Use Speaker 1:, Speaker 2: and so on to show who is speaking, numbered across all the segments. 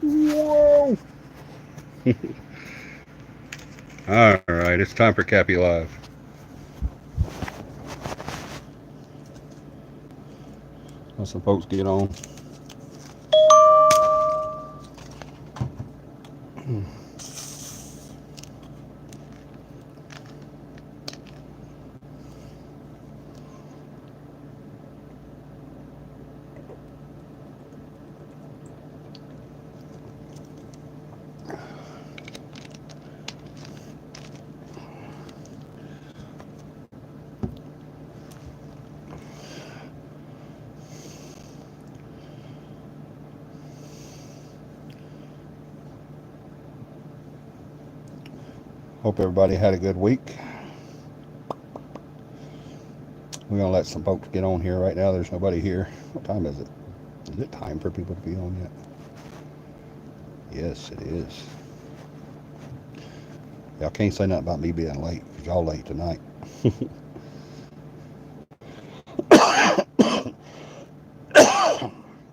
Speaker 1: Whoa! Alright, it's time for CAPI Live. Let some folks get on. Hope everybody had a good week. We're going to let some folks get on here right now. There's nobody here. What time is it? Is it time for people to be on yet? Yes, it is. Y'all can't say nothing about me being late, because y'all late tonight.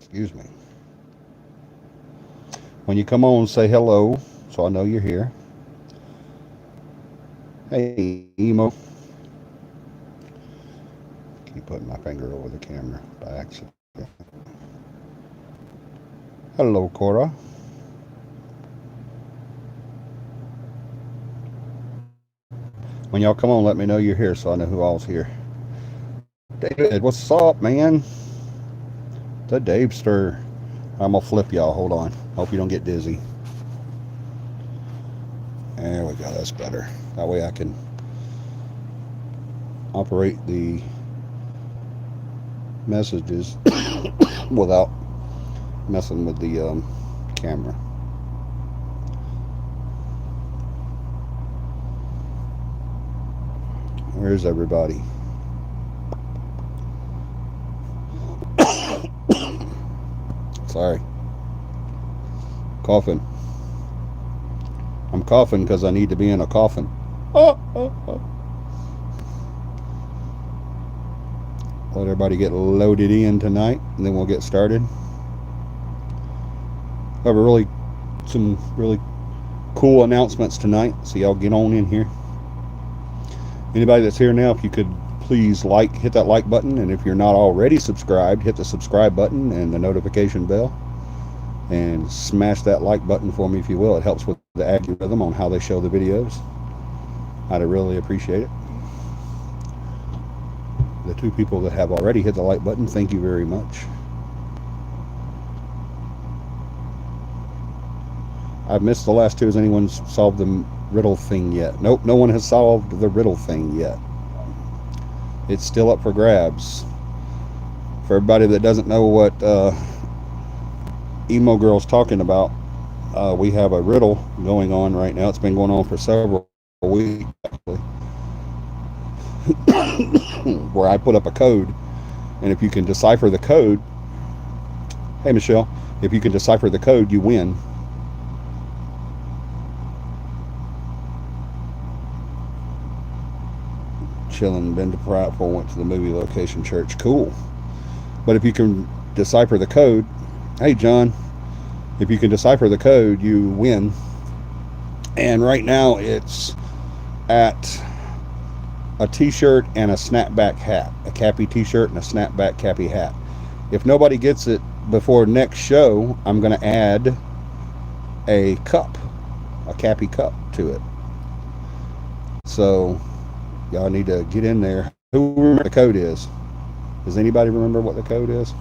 Speaker 1: Excuse me. When you come on, say hello, so I know you're here. Hey, Emo. Keep putting my finger over the camera by accident. Hello, Cora. When y'all come on, let me know you're here so I know who all's here. David, what's up, man? The Davester. I'm going to flip y'all. Hold on. Hope you don't get dizzy. There we go. That's better. That way I can operate the messages without messing with the camera. Where's everybody? Sorry. Coughing. I'm coughing because I need to be in a coffin. Let everybody get loaded in tonight, and then we'll get started. I have some really cool announcements tonight, so y'all get on in here. Anybody that's here now, if you could please hit that like button, and if you're not already subscribed, hit the subscribe button and the notification bell, and smash that like button for me if you will. It helps with the algorithm on how they show the videos. I'd really appreciate it. The two people that have already hit the like button, thank you very much. I've missed the last two. Has anyone solved the riddle thing yet? Nope, no one has solved the riddle thing yet. It's still up for grabs. For everybody that doesn't know what Emo Girl's talking about, we have a riddle going on right now. It's been going on for several weeks, actually. Where I put up a code, and if you can decipher the code, hey Michelle, if you can decipher the code, you win. Chilling, been to Prattville, went to the movie location church. Cool. But if you can decipher the code, hey John, if you can decipher the code, you win. And right now it's at a t-shirt and a snapback hat, a CAPI t-shirt and a snapback CAPI hat. If nobody gets it before next show, I'm going to add a cup, a CAPI cup to it. So y'all need to get in there. Who remember what the code is? Does anybody remember what the code is?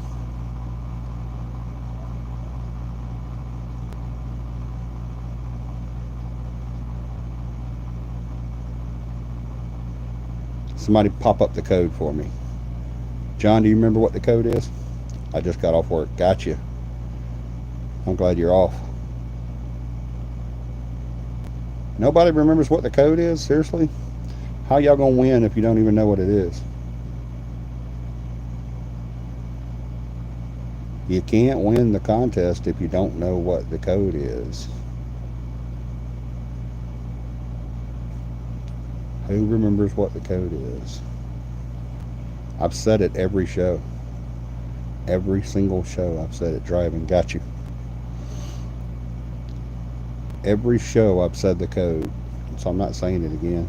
Speaker 1: Somebody pop up the code for me. John, do you remember what the code is? I just got off work. Got you. I'm glad you're off. Nobody remembers what the code is? Seriously? How y'all gonna win if you don't even know what it is? You can't win the contest if you don't know what the code is. Who remembers what the code is? I've said it every show. Every single show I've said it. Driving. Got you. Every show I've said the code, so I'm not saying it again.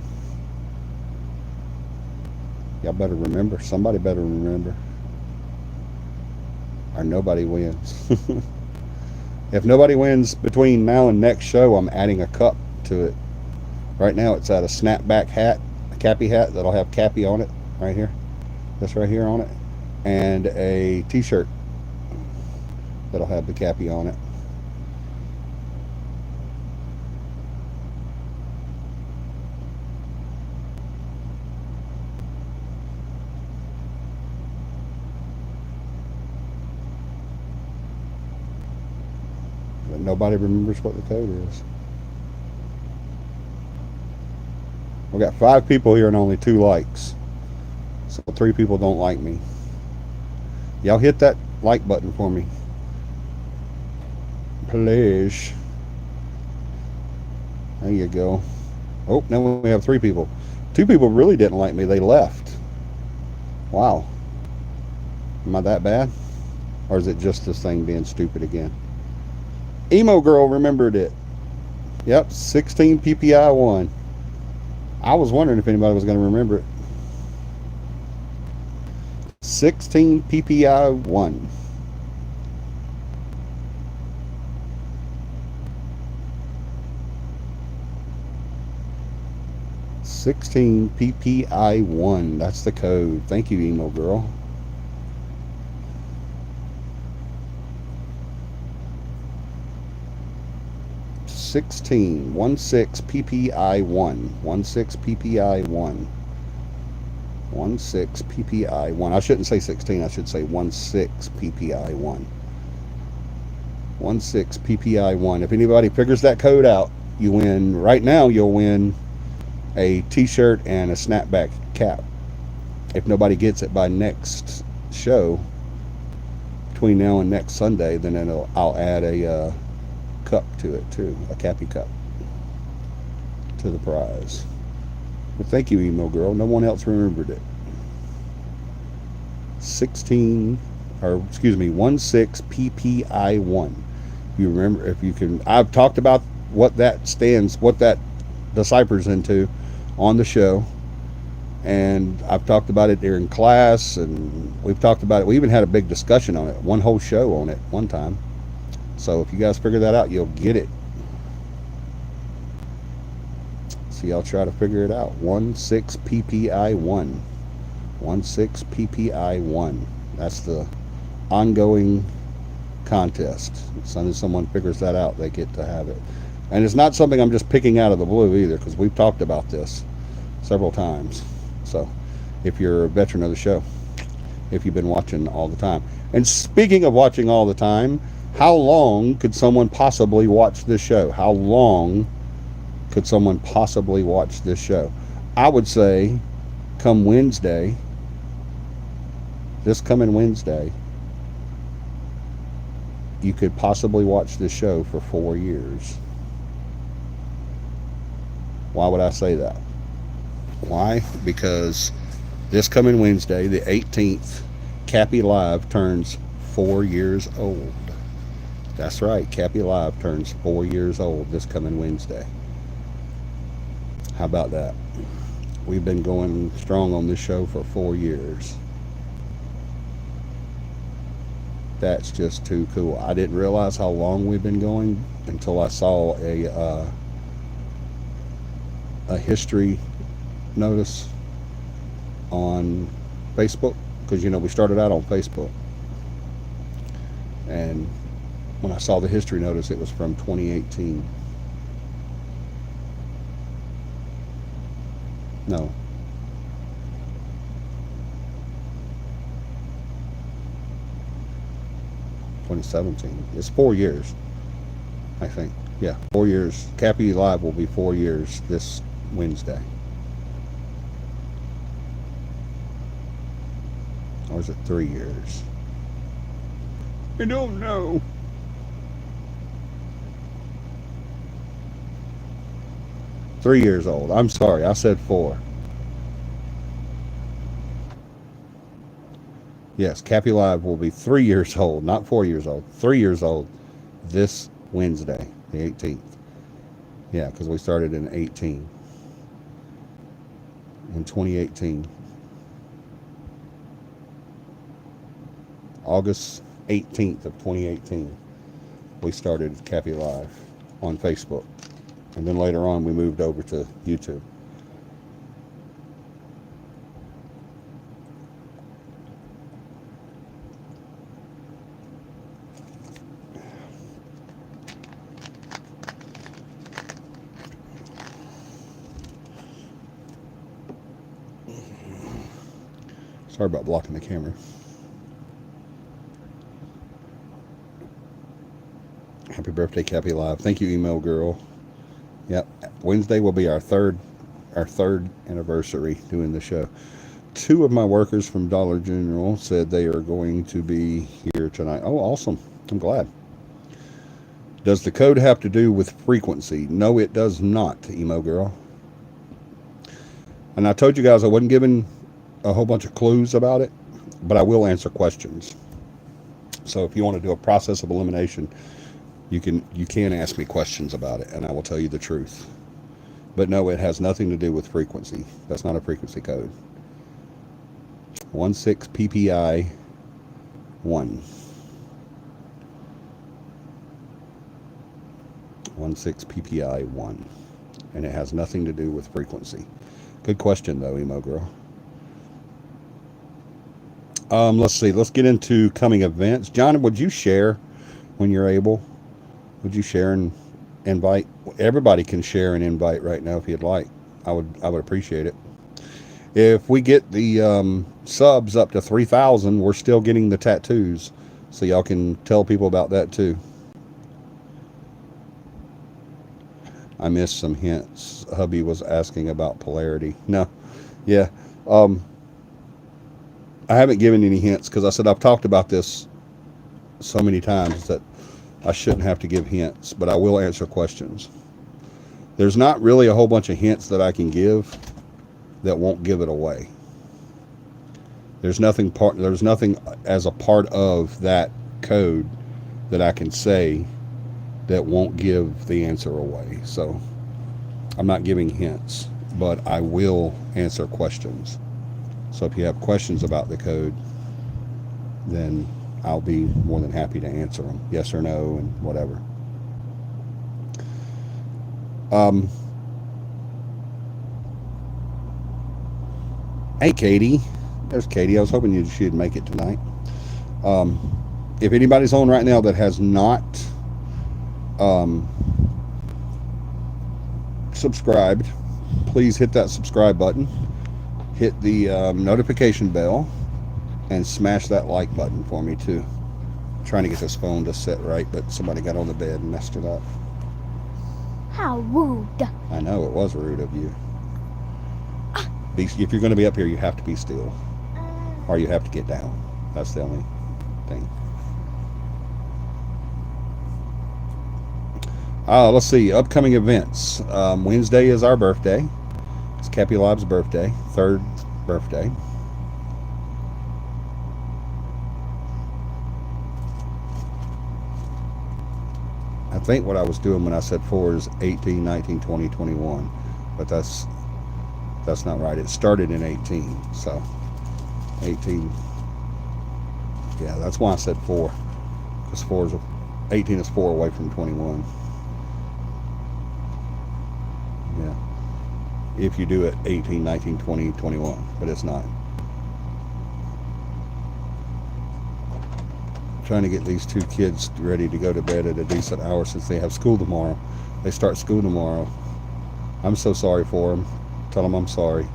Speaker 1: Y'all better remember. Somebody better remember. Or nobody wins. If nobody wins between now and next show, I'm adding a cup to it. Right now it's at a snapback hat, a CAPI hat that'll have CAPI on it, right here. This right here on it. And a t-shirt that'll have the CAPI on it. But nobody remembers what the code is. We got 5 people here and only 2 likes. So 3 people don't like me. Y'all hit that like button for me, please. There you go. Oh, now we have 3 people. 2 people really didn't like me. They left. Wow. Am I that bad? Or is it just this thing being stupid again? Emo Girl remembered it. Yep, 16 PPI 1. I was wondering if anybody was going to remember it. 16 PPI 1. PPI1. That's the code. Thank you, Emo Girl. $16 PPI1. 16 PPI1. 16 PPI1. I shouldn't say 16. I should say 16 PPI1. 16 PPI1. If anybody figures that code out, you win. Right now, you'll win a t-shirt and a snapback cap. If nobody gets it by next show, between now and next Sunday, then I'll add a cup to it too, a CAPI cup to the prize. But thank you, Emo Girl. No one else remembered it. 16 PPI1. You remember, if you can. I've talked about what that stands, what that deciphers into on the show, and I've talked about it during class, and we've talked about it. We even had a big discussion on it, one whole show on it one time. So if you guys figure that out, you'll get it. So y'all try to figure it out. 16 PPI1. 16 PPI1. That's the ongoing contest. As soon as someone figures that out, they get to have it. And it's not something I'm just picking out of the blue either, because we've talked about this several times. So if you're a veteran of the show, if you've been watching all the time. And speaking of watching all the time, how long could someone possibly watch this show? How long could someone possibly watch this show? I would say come Wednesday, this coming Wednesday, you could possibly watch this show for 4 years. Why would I say that? Why? Because this coming Wednesday, the 18th, CAPI Live turns 4 years old. That's right, CAPI Live turns 4 years old this coming Wednesday. How about that? We've been going strong on this show for 4 years. That's just too cool. I didn't realize how long we've been going until I saw a history notice on Facebook, because you know we started out on Facebook, and when I saw the history notice, it was from 2018. No. 2017. It's 4 years, I think. Yeah, 4 years. CAPI Live will be 4 years this Wednesday. Or is it 3 years? I don't know. Three years old. I'm sorry, I said 4. Yes, CAPI Live will be 3 years old, not 4 years old. 3 years old this Wednesday, the 18th. Yeah, because we started in 18. In 2018. August 18th of 2018. We started CAPI Live on Facebook. And then later on we moved over to YouTube. Sorry about blocking the camera. Happy birthday, CAPI Live. Thank you, email girl. Yep. Wednesday will be our third anniversary doing the show. 2 of my workers from Dollar General said they are going to be here tonight. Oh, awesome. I'm glad. Does the code have to do with frequency? No, it does not, emo girl. And I told you guys I wasn't giving a whole bunch of clues about it, but I will answer questions. So if you want to do a process of elimination, you can ask me questions about it, and I will tell you the truth. But no, it has nothing to do with frequency. That's not a frequency code. 16 PPI 1. 16 PPI 1. And it has nothing to do with frequency. Good question though, emo girl. Let's see. Let's get into coming events. John, would you share when you're able? Would you share and invite? Everybody can share and invite right now if you'd like. I would appreciate it. If we get the subs up to 3,000, we're still getting the tattoos, so y'all can tell people about that too. I missed some hints. Hubby was asking about polarity. No, yeah. I haven't given any hints because I said I've talked about this so many times that I shouldn't have to give hints, but I will answer questions. There's not really a whole bunch of hints that I can give that won't give it away. There's nothing as a part of that code that I can say that won't give the answer away. So I'm not giving hints, but I will answer questions. So if you have questions about the code, then I'll be more than happy to answer them. Yes or no and whatever. Hey, Katie. There's Katie. I was hoping she'd make it tonight. If anybody's on right now that has not subscribed, please hit that subscribe button. Hit the notification bell and smash that like button for me too. I'm trying to get this phone to set right, but somebody got on the bed and messed it up.
Speaker 2: How rude.
Speaker 1: I know, it was rude of you. If you're going to be up here, you have to be still. Or you have to get down. That's the only thing. Let's see, upcoming events. Wednesday is our birthday. It's CAPI Live's birthday, 3rd birthday. I think what I was doing when I said 4 is 18, 19, 20, 21. But that's not right. It started in 18, so 18. Yeah, that's why I said 4. Because 18 is 4 away from 21. Yeah. If you do it 18, 19, 20, 21, but it's not. Trying to get these 2 kids ready to go to bed at a decent hour since they have school tomorrow. They start school tomorrow. I'm so sorry for them. Tell them I'm sorry.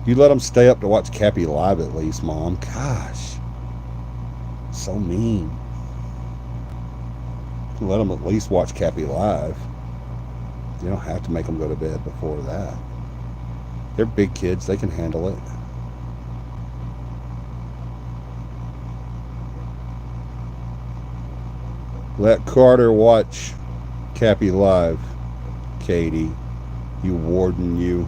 Speaker 1: You let them stay up to watch CAPI Live at least, Mom. Gosh. So mean. Let them at least watch CAPI Live. You don't have to make them go to bed before that. They're big kids. They can handle it. Let Carter watch CAPI Live, Katie. You warden, you.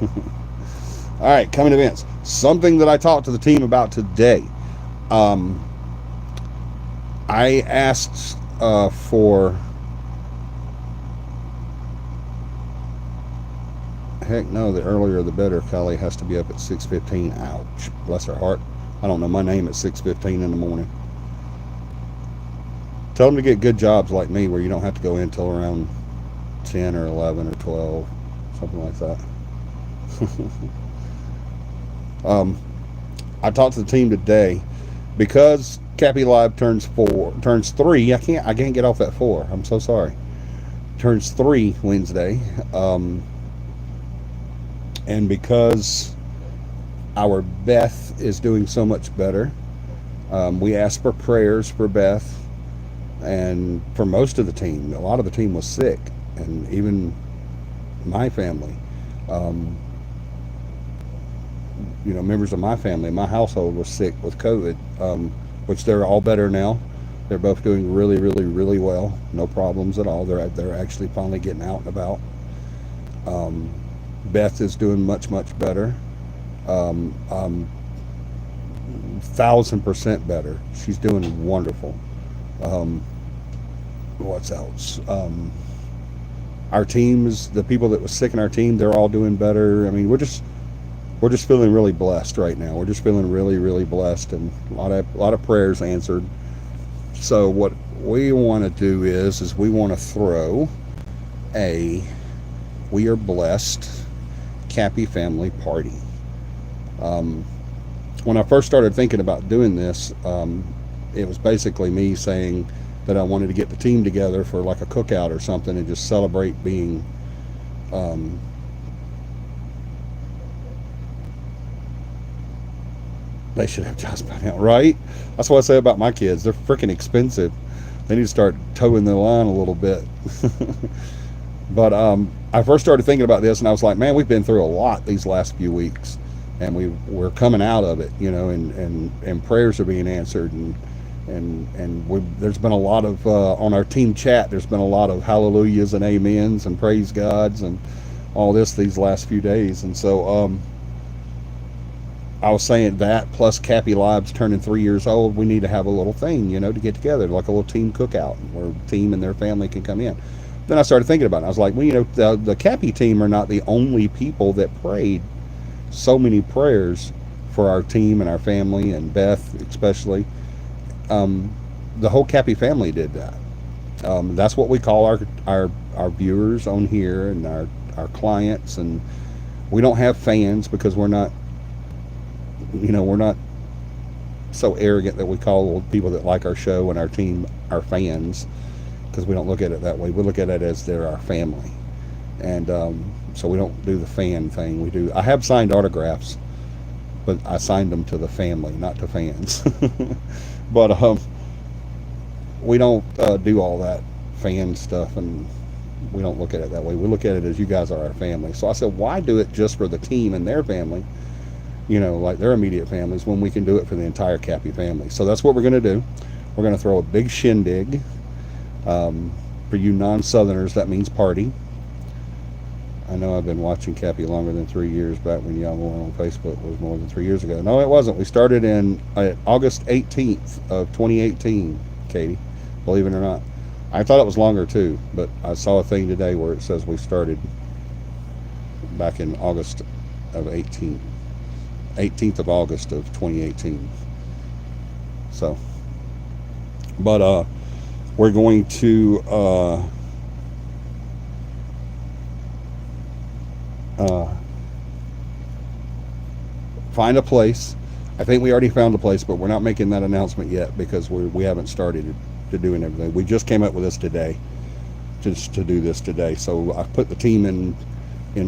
Speaker 1: All right, coming events. Something that I talked to the team about today. I asked for heck no, the earlier the better. Kylie has to be up at 6:15. Ouch, bless her heart. I don't know my name at 6:15 in the morning. Tell them to get good jobs like me where you don't have to go in till around 10 or 11 or 12, something like that. I talked to the team today because CAPI Live turns 3. I can't get off at 4. I'm so sorry. Turns 3 Wednesday. And because our Beth is doing so much better, we asked for prayers for Beth and for most of the team. A lot of the team was sick, and even my family. Members of my family, my household was sick with COVID, which they're all better now. They're both doing really, really, really well. No problems at all. They're actually finally getting out and about. Beth is doing much, much better. 1,000% better. She's doing wonderful. What's else? Our teams, the people that was sick in our team, they're all doing better. I mean, we're just feeling really blessed right now. We're just feeling really, really blessed, and a lot of prayers answered. So what we want to do is we want to throw a We Are Blessed CAPI family party. When I first started thinking about doing this, it was basically me saying that I wanted to get the team together for like a cookout or something and just celebrate being they should have jobs by now, right? That's what I say about my kids. They're freaking expensive. They need to start towing the line a little bit. But I first started thinking about this, and I was like, man, we've been through a lot these last few weeks, and we're coming out of it, and prayers are being answered, and there's been a lot of on our team chat. There's been a lot of hallelujahs and amens and praise gods and all this these last few days, and so I was saying that plus CAPI Live's turning 3 years old. We need to have a little thing, to get together, like a little team cookout where the team and their family can come in. Then I started thinking about it. I was like, well, the CAPI team are not the only people that prayed so many prayers for our team and our family, and Beth especially. The whole CAPI family did that. That's what we call our viewers on here and our clients, and we don't have fans because we're not so arrogant that we call people that like our show and our team our fans, because we don't look at it that way. We look at it as they're our family, and so we don't do the fan thing. I have signed autographs, but I signed them to the family, not to fans. But we don't do all that fan stuff, and we don't look at it that way. We look at it as you guys are our family. So I said, why do it just for the team and their family, like their immediate families, when we can do it for the entire CAPI family? So that's what we're going to do. We're going to throw a big shindig. For you non-Southerners, that means party. I know I've been watching CAPI longer than 3 years. Back when y'all were on Facebook was more than 3 years ago. No, it wasn't. We started in August 18th of 2018, Katie, believe it or not. I thought it was longer too, but I saw a thing today where it says we started back in August of 18th of August of 2018. So, but we're going to find a place. I think we already found a place, but we're not making that announcement yet because we haven't started to doing everything. We just came up with this today, just to do this today. So I put the team in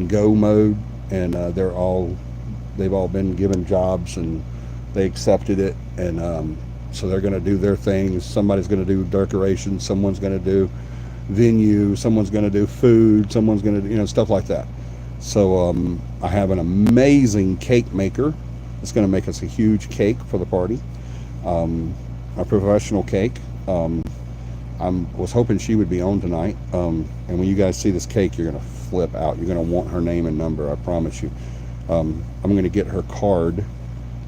Speaker 1: go mode, and they've all been given jobs, and they accepted it, and so they're going to do their things. Somebody's going to do decorations, someone's going to do venue, someone's going to do food, someone's going to do stuff like that. So I have an amazing cake maker. It's going to make us a huge cake for the party, a professional cake. I was hoping she would be on tonight, and when you guys see this cake, you're going to flip out. You're going to want her name and number, I promise you. I'm going to get her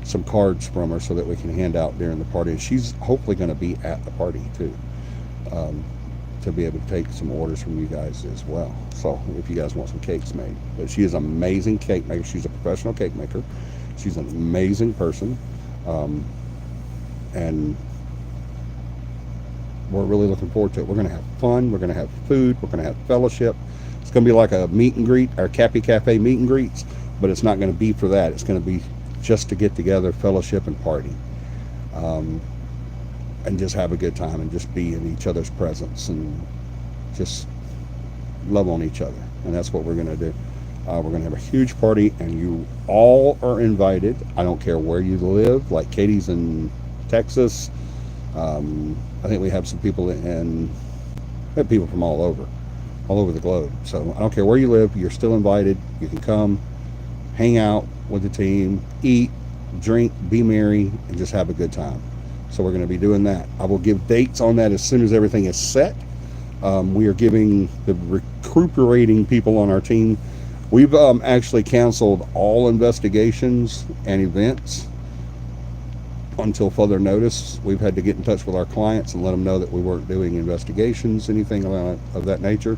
Speaker 1: some cards from her so that we can hand out during the party. And she's hopefully going to be at the party too. to be able to take some orders from you guys as well. So if you guys want some cakes made. But she is an amazing cake maker. She's a professional cake maker. She's an amazing person. And we're really looking forward to it. We're going to have fun. We're going to have food. We're going to have fellowship. It's going to be like a meet and greet, our CAPI Cafe meet and greets, but it's not going to be for that. It's going to be just to get together, fellowship, and party. And just have a good time and just be in each other's presence and just love on each other. And that's what we're going to do. We're going to have a huge party, and you all are invited. I don't care where you live. Like Katie's in Texas. I think we have some people people from all over the globe. So I don't care where you live. You're still invited. You can come, hang out with the team, eat, drink, be merry, and just have a good time. So we're going to be doing that. I will give dates on that as soon as everything is set. We are giving the recuperating people on our team. We've actually canceled all investigations and events until further notice. We've had to get in touch with our clients and let them know that we weren't doing investigations, anything of that nature.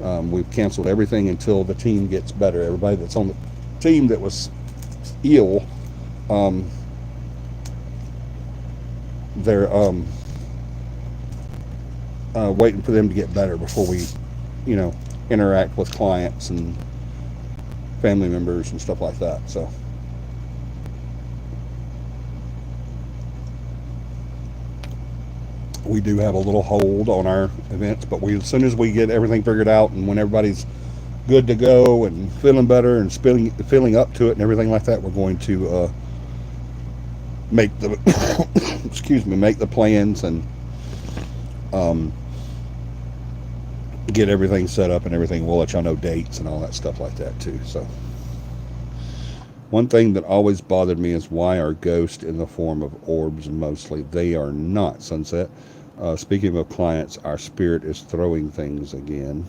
Speaker 1: We've canceled everything until the team gets better. Everybody that's on the team that was ill, they're waiting for them to get better before we, interact with clients and family members and stuff like that. So we do have a little hold on our events, but as soon as we get everything figured out and when everybody's good to go and feeling better and feeling up to it and everything like that, we're going to make the make the plans and get everything set up and everything. We'll let y'all know dates and all that stuff like that too. So one thing that always bothered me is why are ghosts in the form of orbs mostly? They are not, Sunset. Speaking of clients, our spirit is throwing things again.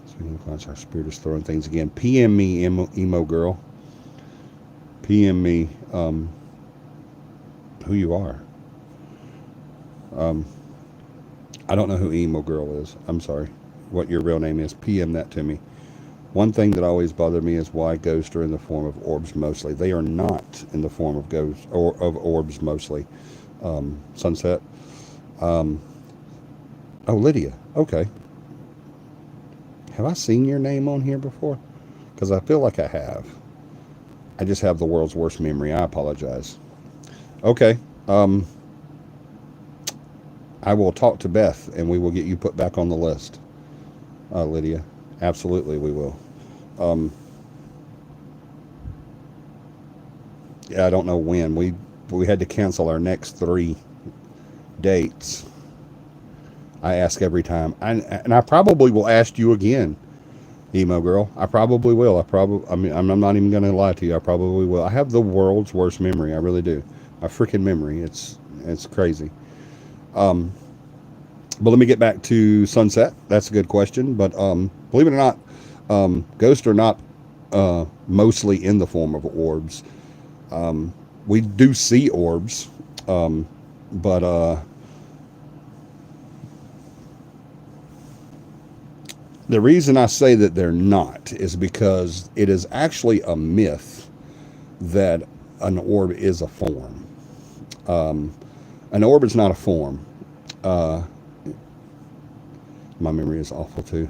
Speaker 1: Speaking of clients, our spirit is throwing things again. PM me, emo girl. PM me who you are. I don't know who emo girl is. I'm sorry. What your real name is. PM that to me. One thing that always bothered me is why ghosts are in the form of orbs mostly. They are not in the form of ghosts or of orbs mostly. Sunset. Oh, Lydia. Okay. Have I seen your name on here before? Because I feel like I have. I just have the world's worst memory. I apologize. Okay. I will talk to Beth and we will get you put back on the list. Lydia. Absolutely we will. Yeah, I don't know when. We had to cancel our next 3 dates. I ask every time. And I probably will ask you again, emo girl. I probably will. I'm not even going to lie to you. I probably will. I have the world's worst memory. I really do. My freaking memory. It's crazy. But let me get back to Sunset. That's a good question. But believe it or not, ghosts are not mostly in the form of orbs. We do see orbs, but the reason I say that they're not is because it is actually a myth that an orb is a form. An orb is not a form. My memory is awful too.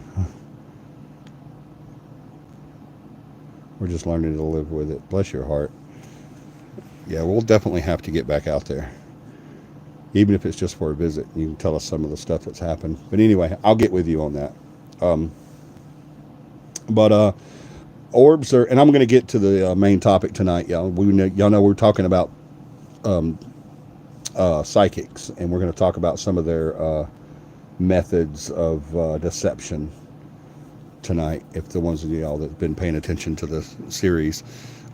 Speaker 1: We're just learning to live with it. Bless your heart. Yeah, we'll definitely have to get back out there. Even if it's just for a visit. You can tell us some of the stuff that's happened. But anyway, I'll get with you on that. But orbs are, and I'm going to get to the main topic tonight, y'all. Y'all know we're talking about psychics, and we're going to talk about some of their methods of deception tonight, if the ones of y'all that have been paying attention to the series.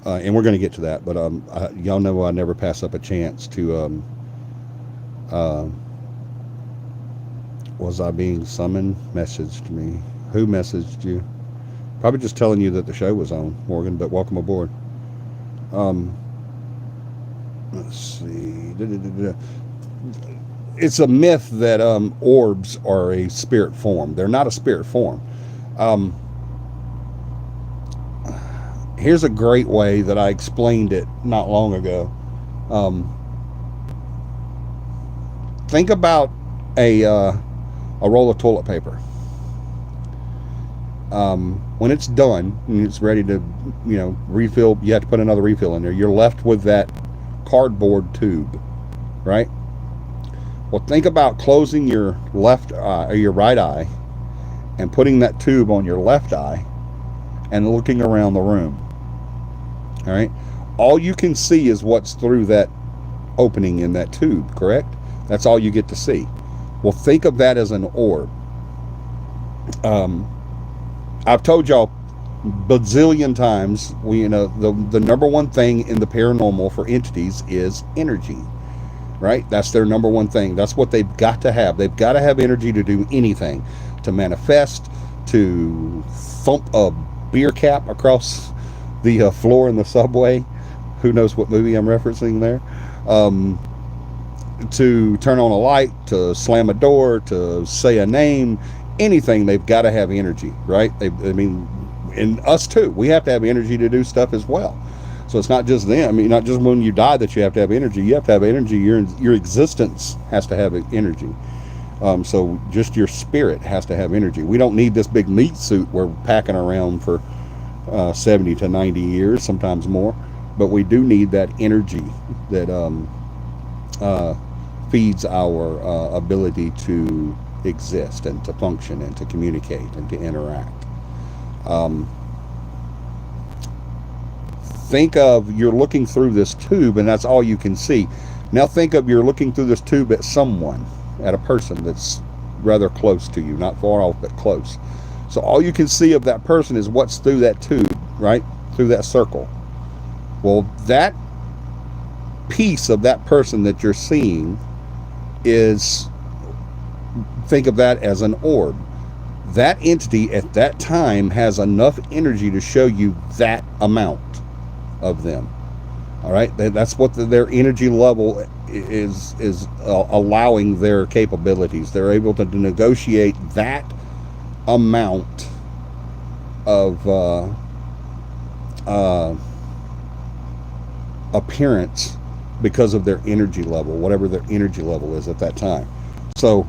Speaker 1: And we're going to get to that, but y'all know I never pass up a chance to was I being summoned? Messaged me. Who messaged you? Probably just telling you that the show was on, Morgan, but welcome aboard. Let's see. it's a myth that orbs are a spirit form. They're not a spirit form. Um, Here's a great way that I explained it not long ago. Um, think about a roll of toilet paper. When it's done and it's ready to, refill, you have to put another refill in there. You're left with that cardboard tube, right? Well, think about closing your left eye or your right eye and putting that tube on your left eye and looking around the room. All right. All you can see is what's through that opening in that tube, correct? That's all you get to see. Well, think of that as an orb. I've told y'all bazillion times, the number one thing in the paranormal for entities is energy, right? That's their number one thing. That's what they've got to have. They've got to have energy to do anything, to manifest, to thump a beer cap across the floor in the subway. Who knows what movie I'm referencing there? To turn on a light, to slam a door, to say a name, anything. They've got to have energy, right? And us too, we have to have energy to do stuff as well. So it's not just them. Not just when you die that you have to have energy. You have to have energy. Your existence has to have energy. So just your spirit has to have energy. We don't need this big meat suit we're packing around for 70 to 90 years, sometimes more. But we do need that energy that feeds our ability to exist and to function and to communicate and to interact. Think of you're looking through this tube and that's all you can see. Now think of you're looking through this tube at someone, at a person that's rather close to you, not far off but close. So all you can see of that person is what's through that tube, right? Through that circle. Well, that piece of that person that you're seeing think of that as an orb. That entity at that time has enough energy to show you that amount of them. All right, that's what their energy level is allowing their capabilities. They're able to negotiate that amount of appearance because of their energy level, whatever their energy level is at that time. So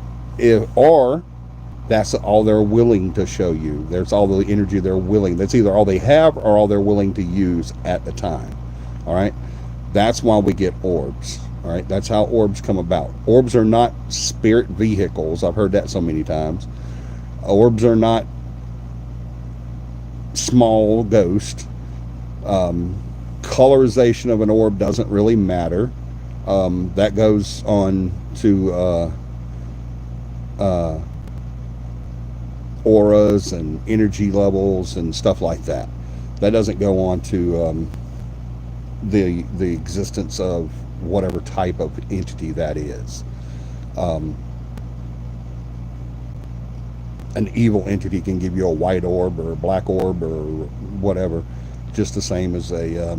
Speaker 1: that's all they're willing to show you. There's all the energy they're willing. That's either all they have or all they're willing to use at the time. All right. That's why we get orbs. All right. That's how orbs come about. Orbs are not spirit vehicles. I've heard that so many times. Orbs are not small ghost. Colorization of an orb doesn't really matter. That goes on to auras and energy levels and stuff like that. That doesn't go on to the existence of whatever type of entity that is. An evil entity can give you a white orb or a black orb or whatever, just the same as a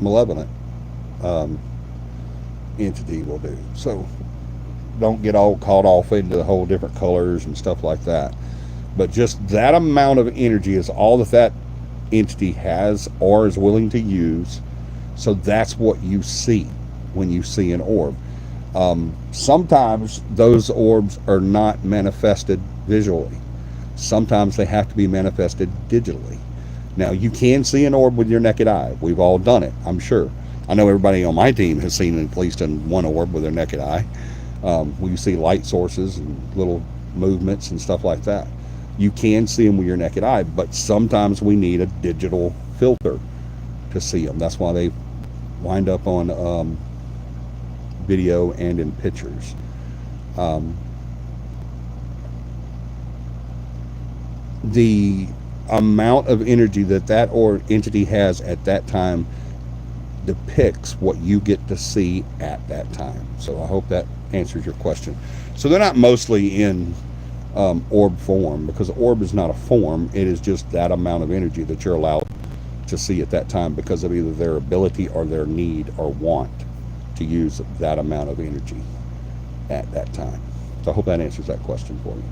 Speaker 1: malevolent entity will do. So don't get all caught off into the whole different colors and stuff like that. But just that amount of energy is all that entity has or is willing to use. So that's what you see when you see an orb. Sometimes those orbs are not manifested visually. Sometimes they have to be manifested digitally. Now, you can see an orb with your naked eye. We've all done it, I'm sure. I know everybody on my team has seen at least one orb with their naked eye. We see light sources and little movements and stuff like that. You can see them with your naked eye, but sometimes we need a digital filter to see them. That's why they wind up on video and in pictures. The amount of energy that or entity has at that time depicts what you get to see at that time. So I hope that answers your question. So they're not mostly in orb form, because orb is not a form. It is just that amount of energy that you're allowed to see at that time because of either their ability or their need or want to use that amount of energy. at that time. So I hope that answers that question for you.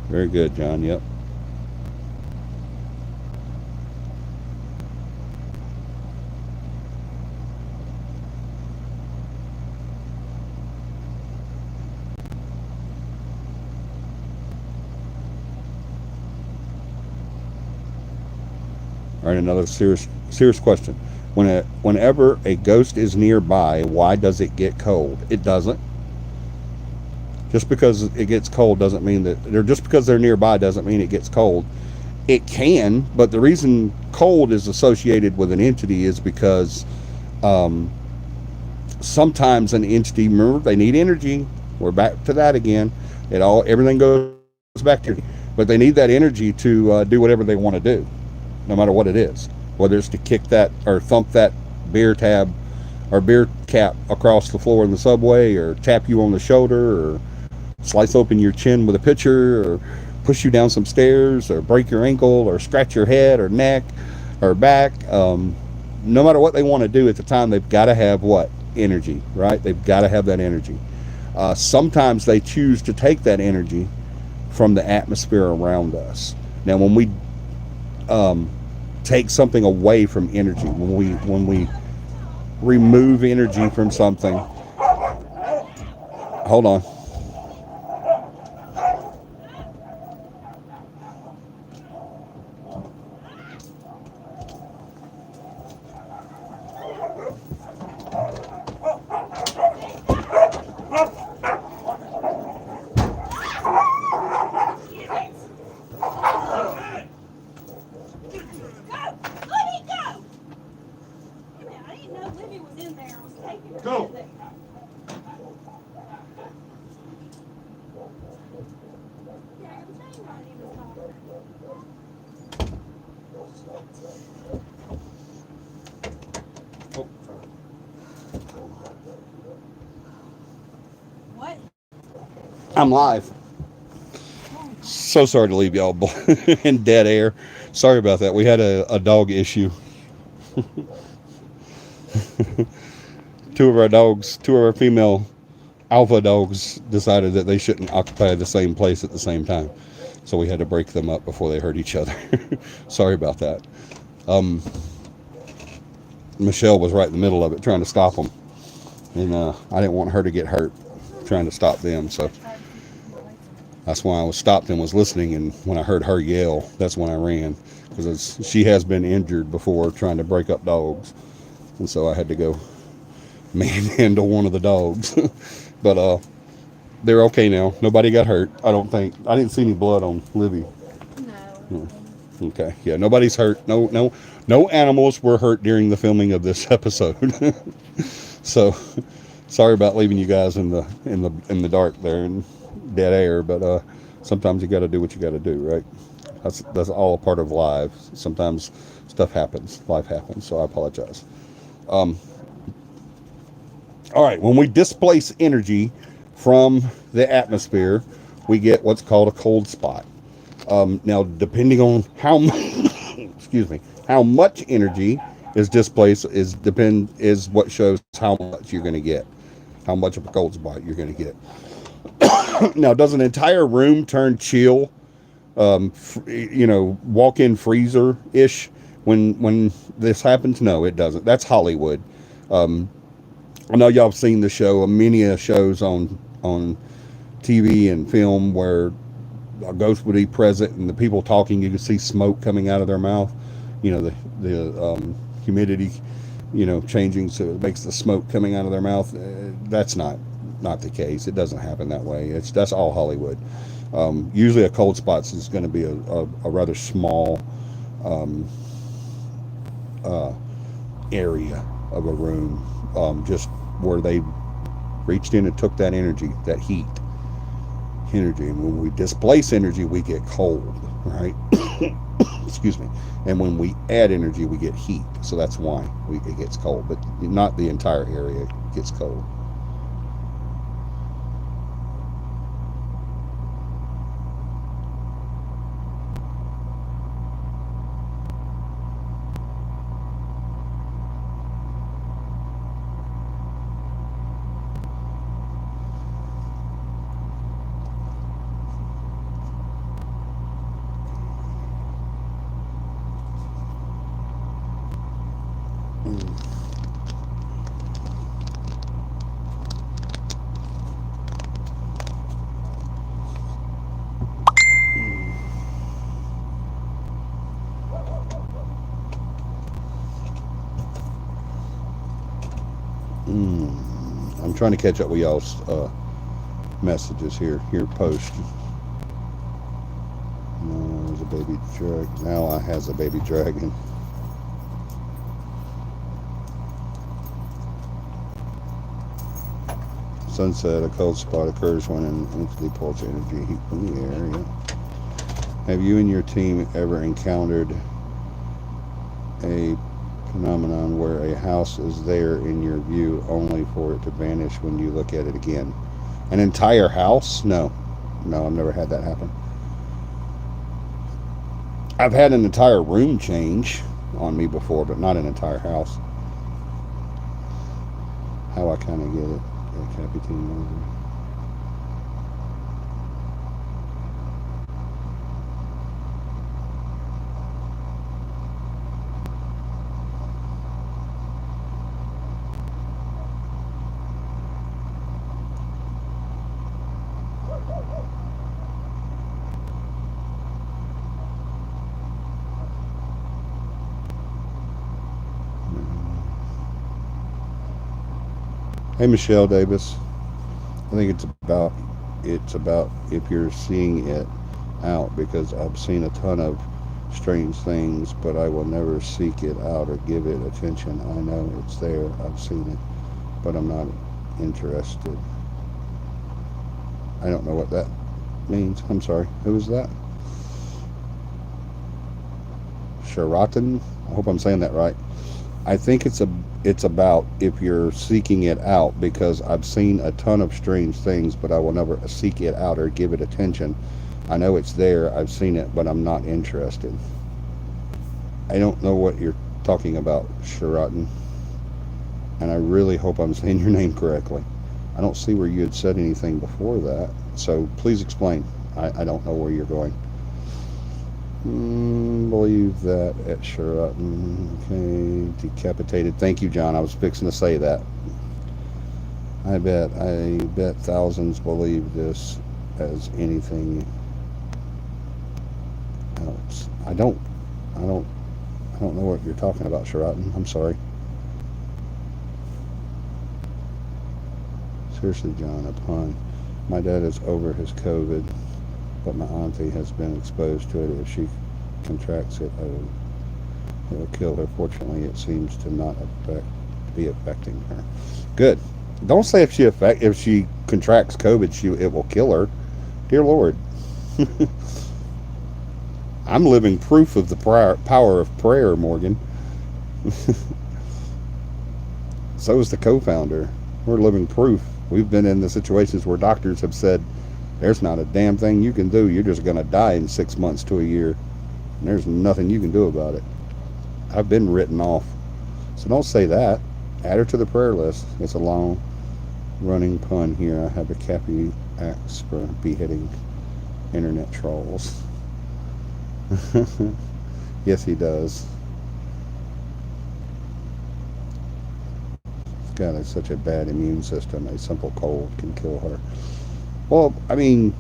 Speaker 1: Very good, John. Yep. All right, another serious question. Whenever a ghost is nearby, why does it get cold? It doesn't. Just because it gets cold doesn't mean that just because they're nearby doesn't mean it gets cold. It can, but the reason cold is associated with an entity is because sometimes an entity, remember, they need energy. We're back to that again. Everything goes back to, but they need that energy to do whatever they want to do, no matter what it is, whether it's to kick that or thump that beer tab or beer cap across the floor in the subway, or tap you on the shoulder, or slice open your chin with a pitcher, or push you down some stairs, or break your ankle, or scratch your head or neck or back. No matter what they want to do at the time, they've got to have what? Energy, right? They've got to have that energy. Sometimes they choose to take that energy from the atmosphere around us. Now, when we take something away from energy, when we remove energy from something, hold on. Go.
Speaker 2: What?
Speaker 1: I'm live. So sorry to leave y'all in dead air. Sorry about that. We had a dog issue. Two of our female alpha dogs decided that they shouldn't occupy the same place at the same time. So we had to break them up before they hurt each other. Sorry about that. Michelle was right in the middle of it trying to stop them. And I didn't want her to get hurt trying to stop them. So that's why I was stopped and was listening. And when I heard her yell, that's when I ran. Because she has been injured before trying to break up dogs. And so I had to go manhandle one of the dogs. But they're okay now. Nobody got hurt, I don't think. I didn't see any blood on Livy.
Speaker 2: No.
Speaker 1: Okay. Yeah, nobody's hurt. No animals were hurt during the filming of this episode. So sorry about leaving you guys in the dark there in dead air, but sometimes you got to do what you got to do, right? That's all a part of life. Sometimes stuff happens, life happens. So I apologize. All right, when we displace energy from the atmosphere, we get what's called a cold spot. Now, depending on how how much energy is displaced is what shows how much you're going to get, how much of a cold spot you're going to get. Now, does an entire room turn chill? Walk-in freezer-ish when this happens? No, it doesn't. That's Hollywood. I know y'all have seen the show, many shows on TV and film where a ghost would be present and the people talking, you can see smoke coming out of their mouth. The humidity, changing, so it makes the smoke coming out of their mouth. That's not the case. It doesn't happen that way. That's all Hollywood. Usually a cold spot is going to be a rather small area of a room, just where they reached in and took that energy, that heat energy. And when we displace energy, we get cold, right? Excuse me. And when we add energy, we get heat. So that's why it gets cold, but not the entire area gets cold. I'm trying to catch up with y'all's messages here. Post. No, there's a baby dragon. Now I has a baby dragon. Sunset, a cold spot occurs when an entity pulls energy heat from the air. Yeah. Have you and your team ever encountered a phenomenon where a house is there in your view only for it to vanish when you look at it again? An entire house? No, I've never had that happen. I've had an entire room change on me before, but not an entire house. How I kind of get it. CAPI team over. Hey, Michelle Davis. I think it's about if you're seeing it out, because I've seen a ton of strange things, but I will never seek it out or give it attention. I know it's there. I've seen it, but I'm not interested. I don't know what that means. I'm sorry. Who is that? Sheraton? I hope I'm saying that right. I think it's about if you're seeking it out, because I've seen a ton of strange things, but I will never seek it out or give it attention. I know it's there. I've seen it, but I'm not interested. I don't know what you're talking about, Sheraton. And I really hope I'm saying your name correctly. I don't see where you had said anything before that. So please explain. I don't know where you're going. Believe that at Sheraton. Okay, decapitated. Thank you, John. I was fixing to say that. I bet thousands believe this as anything else. I don't know what you're talking about, Sheraton. I'm sorry. Seriously, John, a pun. My dad is over his COVID, but my auntie has been exposed to it. If she contracts it, it will kill her. Fortunately, it seems to not be affecting her. Good. Don't say if she contracts COVID, it will kill her. Dear Lord. I'm living proof of the power of prayer, Morgan. So is the co-founder. We're living proof. We've been in the situations where doctors have said, there's not a damn thing you can do. You're just going to die in 6 months to a year. And there's nothing you can do about it. I've been written off. So don't say that. Add her to the prayer list. It's a long running pun here. I have a CAPI axe for beheading internet trolls. Yes, he does. She's got such a bad immune system. A simple cold can kill her. Well, I mean,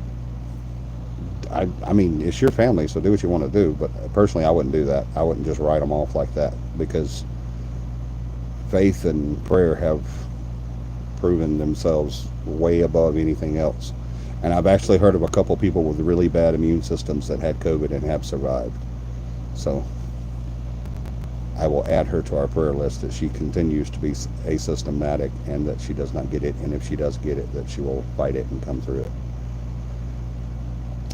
Speaker 1: it's your family, so do what you want to do. But personally, I wouldn't do that. I wouldn't just write them off like that, because faith and prayer have proven themselves way above anything else. And I've actually heard of a couple people with really bad immune systems that had COVID and have survived. So I will add her to our prayer list, that she continues to be asymptomatic and that she does not get it. And if she does get it, that she will fight it and come through it.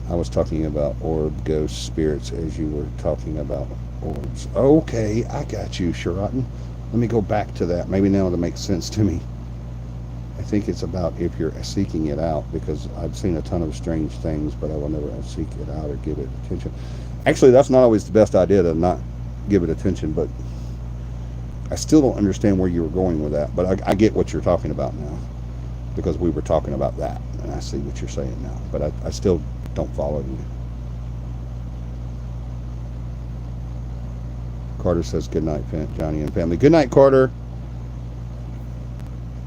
Speaker 1: I was talking about orb, ghosts, spirits, as you were talking about orbs. Okay, I got you, Sheraton. Let me go back to that. Maybe now it'll make sense to me. I think it's about if you're seeking it out, because I've seen a ton of strange things, but I will never seek it out or give it attention. Actually, that's not always the best idea, to not give it attention, but I still don't understand where you were going with that. But I get what you're talking about now, because we were talking about that, and I see what you're saying now. But I still don't follow you. Carter says good night, Johnny and family. Good night, Carter.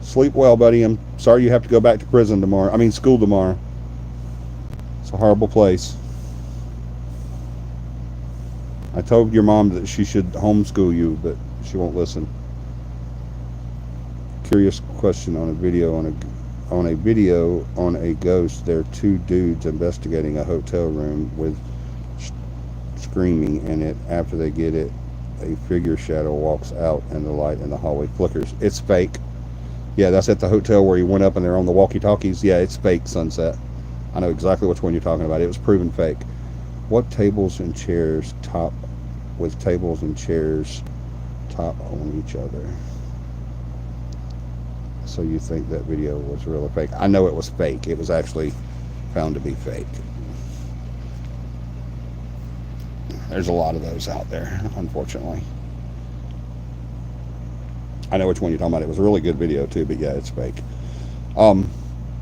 Speaker 1: Sleep well, buddy. I'm sorry you have to go back to prison tomorrow. I mean, school tomorrow. It's a horrible place. I told your mom that she should homeschool you, but she won't listen. Curious question on a video on a ghost. There are two dudes investigating a hotel room with screaming in it. After they get it, a figure shadow walks out and the light in the hallway flickers. It's fake. Yeah, that's at the hotel where he went up and they're on the walkie-talkies. Yeah, it's fake, Sunset. I know exactly which one you're talking about. It was proven fake. What tables and chairs top on each other? So you think that video was real or fake? I know it was fake. It was actually found to be fake. There's a lot of those out there, unfortunately. I know which one you're talking about. It was a really good video too, but yeah, it's fake. All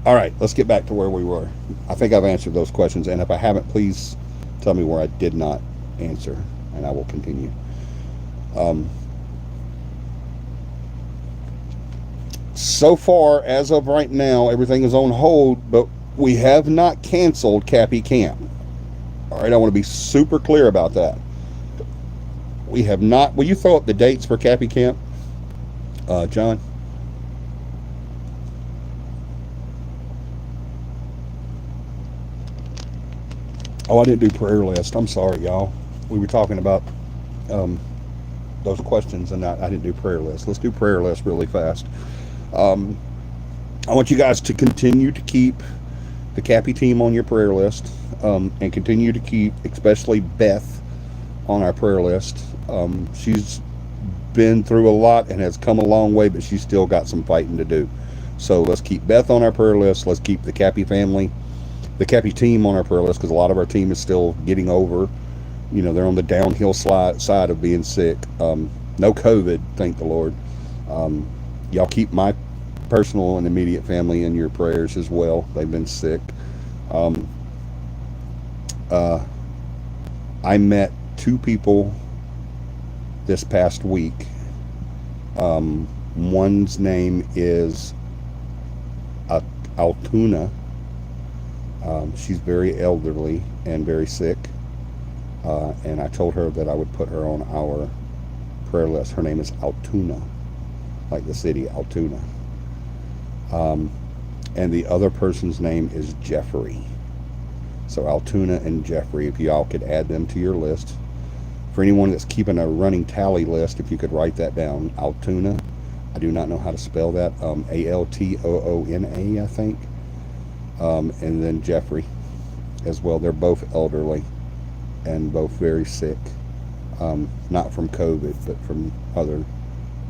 Speaker 1: right, let's get back to where we were. I think I've answered those questions, and if I haven't, please tell me where I did not answer, and I will continue. So far, as of right now, everything is on hold, but we have not canceled CAPI Camp. All right, I want to be super clear about that. We have not. Will you throw up the dates for CAPI Camp, John? Oh, I didn't do prayer list. I'm sorry, y'all. We were talking about those questions, and I didn't do prayer list. Let's do prayer list really fast. I want you guys to continue to keep the CAPI team on your prayer list, and continue to keep, especially Beth, on our prayer list. She's been through a lot and has come a long way, but she's still got some fighting to do. So let's keep Beth on our prayer list. Let's keep the CAPI family, the CAPI team on our prayer list, because a lot of our team is still getting over. You know, they're on the downhill side of being sick. No COVID, thank the Lord. Y'all keep my personal and immediate family in your prayers as well. They've been sick. I met two people this past week. One's name is Altuna. She's very elderly and very sick. And I told her that I would put her on our prayer list. Her name is Altoona, like the city, Altoona. And the other person's name is Jeffrey. So Altoona and Jeffrey, if y'all could add them to your list. For anyone that's keeping a running tally list, if you could write that down. Altoona. I do not know how to spell that. Altoona, I think. And then Jeffrey as well. They're both elderly and both very sick. Not from COVID, but from other.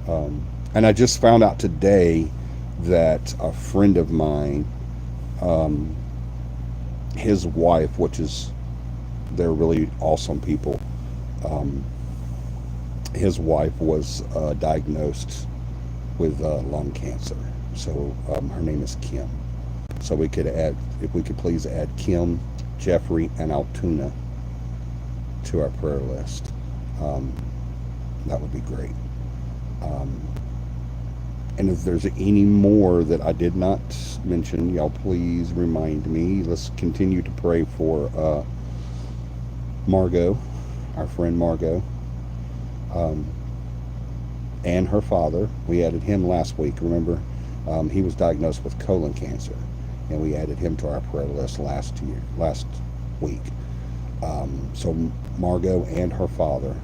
Speaker 1: And I just found out today that a friend of mine, his wife, they're really awesome people. His wife was diagnosed with lung cancer. So her name is Kim. So if we could please add Kim, Jeffrey, and Altoona to our prayer list. That would be great. And if there's any more that I did not mention, y'all please remind me. Let's continue to pray for Margot, our friend Margot, and her father. We added him last week. Remember, he was diagnosed with colon cancer, and we added him to our prayer list last week. So Margot and her father.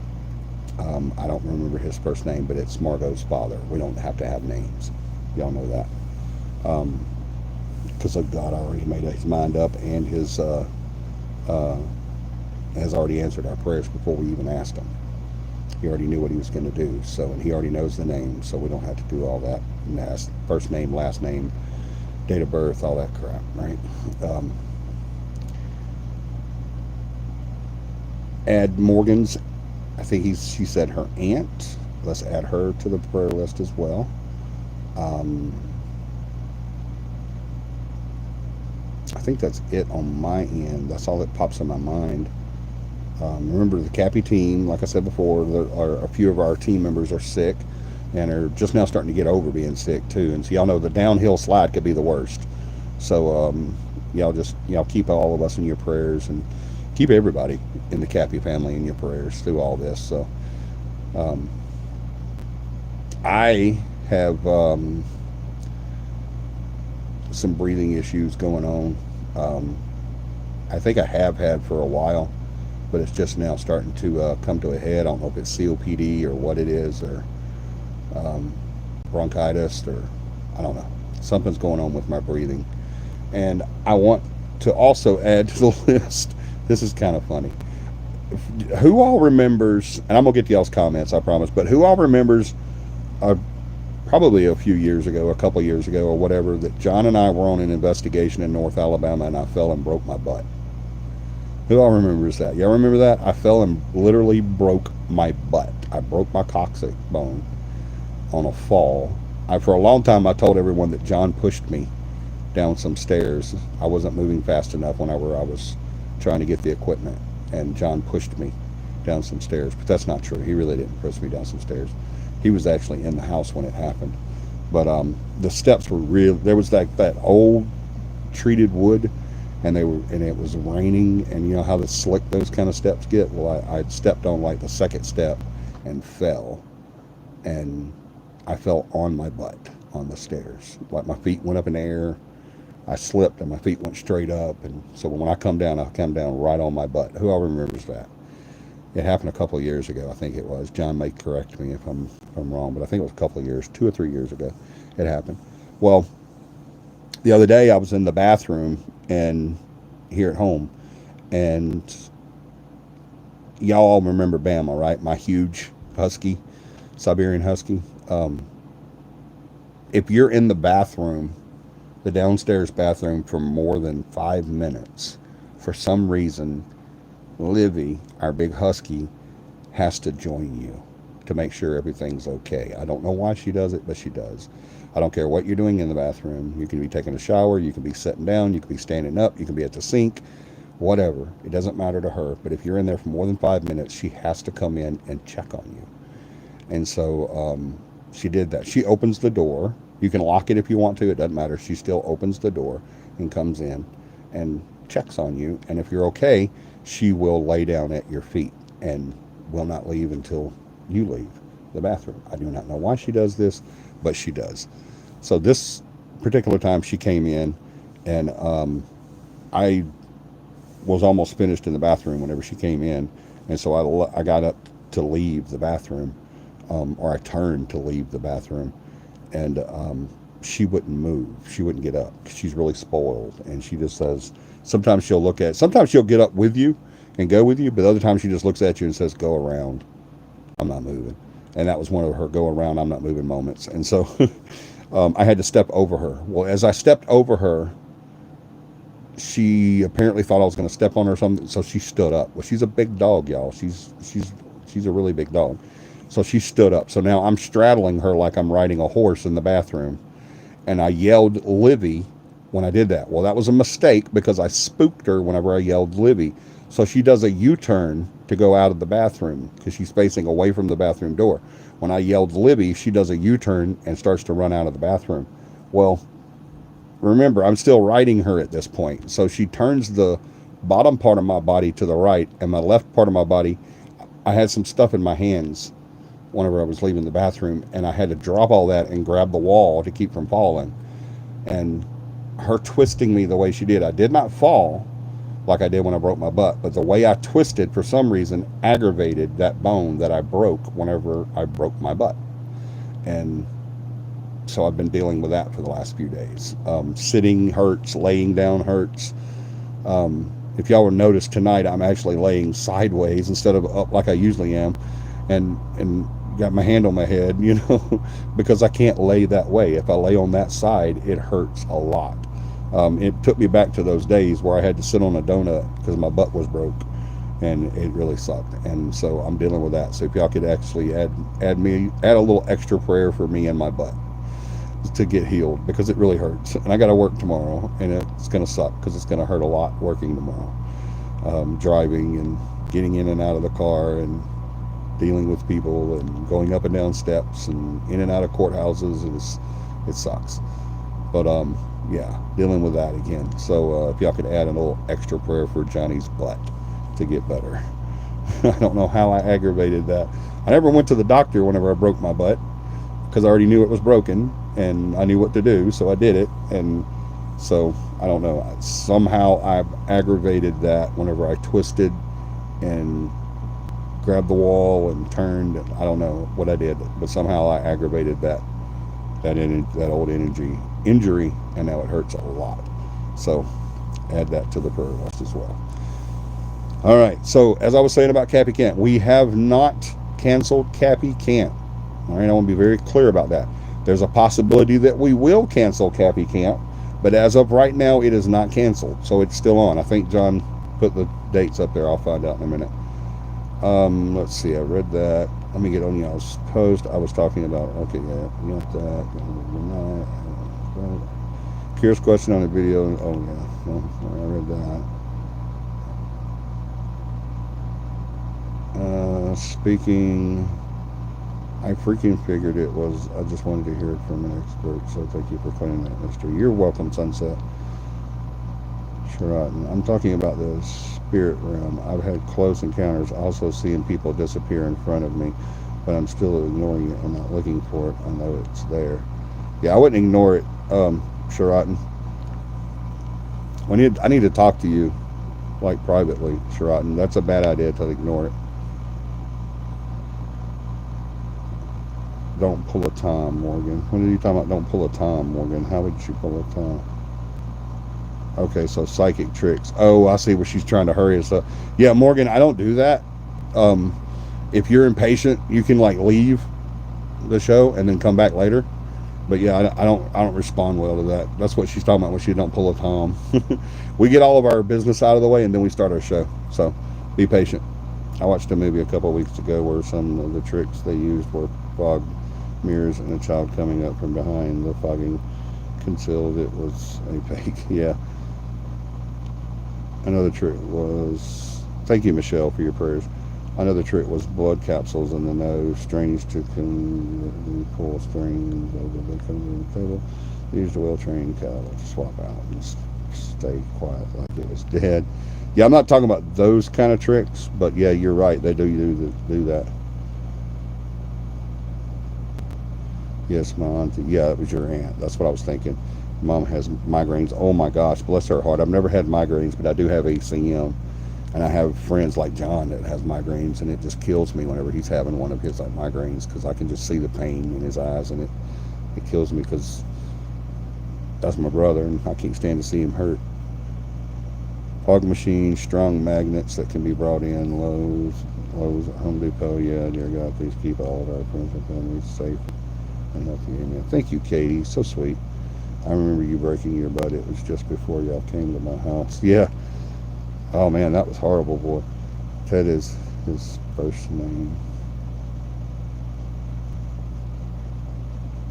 Speaker 1: I don't remember his first name, but it's Margot's father. We don't have to have names. Y'all know that. Because God already made his mind up, and his has already answered our prayers before we even asked him. He already knew what he was going to do. So, and he already knows the name, so we don't have to do all that. And ask first name, last name, date of birth, all that crap, right? Add Morgan's. I think she said her aunt. Let's add her to the prayer list as well. I think that's it on my end. That's all that pops in my mind. Remember the CAPI team, like I said before, a few of our team members are sick and are just now starting to get over being sick too. And so y'all know the downhill slide could be the worst. So y'all keep all of us in your prayers and keep everybody in the CAPI family in your prayers through all this. So um, I have some breathing issues going on. I think I have had for a while, but it's just now starting to come to a head. I don't know if it's COPD or what it is, or um, bronchitis, or I don't know. Something's going on with my breathing. And I want to also add to the list, this is kind of funny. Who all remembers, and I'm going to get to y'all's comments, I promise, but who all remembers probably a few years ago, a couple years ago or whatever, that John and I were on an investigation in North Alabama and I fell and broke my butt? Who all remembers that? Y'all remember that? I fell and literally broke my butt. I broke my coccyx bone on a fall. For a long time, I told everyone that John pushed me down some stairs. I wasn't moving fast enough whenever I was trying to get the equipment, and John pushed me down some stairs. But that's not true. He really didn't push me down some stairs. He was actually in the house when it happened. But the steps were real. There was that old treated wood, and it was raining, and you know how slick those kind of steps get. Well, I stepped on like the second step and fell, and I fell on my butt on the stairs. Like my feet went up in the air. I slipped and my feet went straight up, and so when I come down right on my butt. Who all remembers that? It happened a couple of years ago, I think it was. John may correct me if I'm wrong, but I think it was a couple of years, 2 or 3 years ago, it happened. Well, the other day I was in the bathroom and here at home, and y'all all remember Bama, right? My huge husky, Siberian husky. If you're in the bathroom, the downstairs bathroom, for more than 5 minutes, for some reason, Livy, our big husky, has to join you to make sure everything's okay. I don't know why she does it, but she does. I don't care what you're doing in the bathroom. You can be taking a shower, you can be sitting down, you can be standing up, you can be at the sink, whatever. It doesn't matter to her. But if you're in there for more than 5 minutes, she has to come in and check on you. And so she did that. She opens the door. You can lock it if you want to. It doesn't matter. She still opens the door and comes in and checks on you. And if you're okay, she will lay down at your feet and will not leave until you leave the bathroom. I do not know why she does this, but she does. So this particular time she came in, and I was almost finished in the bathroom whenever she came in. And so I got up to leave the bathroom, or I turned to leave the bathroom, and she wouldn't move. She wouldn't get up. She's really spoiled, and she just says, sometimes she'll get up with you and go with you, but other times she just looks at you and says, go around. I'm not moving. And that was one of her go around, I'm not moving moments. And so I had to step over her. Well, as I stepped over her, she apparently thought I was going to step on her or something, so she stood up. Well, she's a big dog, y'all. She's a really big dog. So she stood up. So now I'm straddling her like I'm riding a horse in the bathroom. And I yelled Livy when I did that. Well, that was a mistake because I spooked her whenever I yelled Livy. So she does a U-turn to go out of the bathroom because she's facing away from the bathroom door. When I yelled Livy, she does a U-turn and starts to run out of the bathroom. Well, remember, I'm still riding her at this point. So she turns the bottom part of my body to the right, and my left part of my body, I had some stuff in my hands whenever I was leaving the bathroom, and I had to drop all that and grab the wall to keep from falling. And her twisting me the way she did, I did not fall like I did when I broke my butt, but the way I twisted for some reason aggravated that bone that I broke whenever I broke my butt. And so I've been dealing with that for the last few days. Sitting hurts, laying down hurts. If y'all would notice tonight, I'm actually laying sideways instead of up like I usually am, and got my hand on my head, because I can't lay that way. If I lay on that side, it hurts a lot. It took me back to those days where I had to sit on a donut because my butt was broke, and it really sucked. And so I'm dealing with that. So if y'all could actually add a little extra prayer for me and my butt to get healed, because it really hurts. And I got to work tomorrow, and it's going to suck because it's going to hurt a lot working tomorrow, driving and getting in and out of the car and dealing with people and going up and down steps and in and out of courthouses. It sucks. But yeah, dealing with that again. So if y'all could add a little extra prayer for Johnny's butt to get better. I don't know how I aggravated that. I never went to the doctor whenever I broke my butt because I already knew it was broken and I knew what to do, so I did it. And so I don't know. Somehow I aggravated that whenever I twisted and grabbed the wall and turned. And I don't know what I did, but somehow I aggravated that old injury, and now it hurts a lot. So add that to the prayer list as well. All right. So as I was saying about CAPI Camp, we have not canceled CAPI Camp. All right. I want to be very clear about that. There's a possibility that we will cancel CAPI Camp, but as of right now, it is not canceled. So it's still on. I think John put the dates up there. I'll find out in a minute. Let's see. I read that. Let me get on y'all's post. I was talking about. Okay, yeah, you got that. Curious question on the video. Oh yeah, no, I read that. Speaking. I freaking figured it was. I just wanted to hear it from an expert. So thank you for clearing that mystery. You're welcome, Sunset. Sure. I'm talking about the spirit realm. I've had close encounters, also seeing people disappear in front of me, but I'm still ignoring it. I'm not looking for it. I know it's there. Yeah, I wouldn't ignore it, Sheraton. I need to talk to you, like privately, Sheraton. That's a bad idea to ignore it. Don't pull a Tom, Morgan. What are you talking about? Don't pull a Tom, Morgan. How would you pull a Tom? Okay, so psychic tricks. Oh, I see where she's trying to hurry us up. Yeah, Morgan, I don't do that. If you're impatient, you can like leave the show and then come back later. But yeah, I don't respond well to that. That's what she's talking about when she don't pull a Tom. We get all of our business out of the way and then we start our show. So be patient. I watched a movie a couple of weeks ago where some of the tricks they used were fog mirrors and a child coming up from behind. The fogging concealed it was a fake. Yeah. Another trick was, thank you, Michelle, for your prayers. Another trick was blood capsules in the nose. Strange to pull strings over the table. Used a well-trained cattle to swap out and stay quiet like it was dead. Yeah, I'm not talking about those kind of tricks, but yeah, you're right. They do that. Yes, my auntie. Yeah, it was your aunt. That's what I was thinking. Mom has migraines. Oh my gosh, bless her heart. I've never had migraines, but I do have ACM. And I have friends like John that has migraines, and it just kills me whenever he's having one of his like migraines because I can just see the pain in his eyes, and it kills me because that's my brother, and I can't stand to see him hurt. Fog machines, strong magnets that can be brought in. Lowe's, Home Depot. Yeah, dear God, please keep all of our friends and families safe and healthy. Amen. Thank you, Katie. So sweet. I remember you breaking your butt. It was just before y'all came to my house. Yeah. Oh man, that was horrible, boy. Ted is his first name.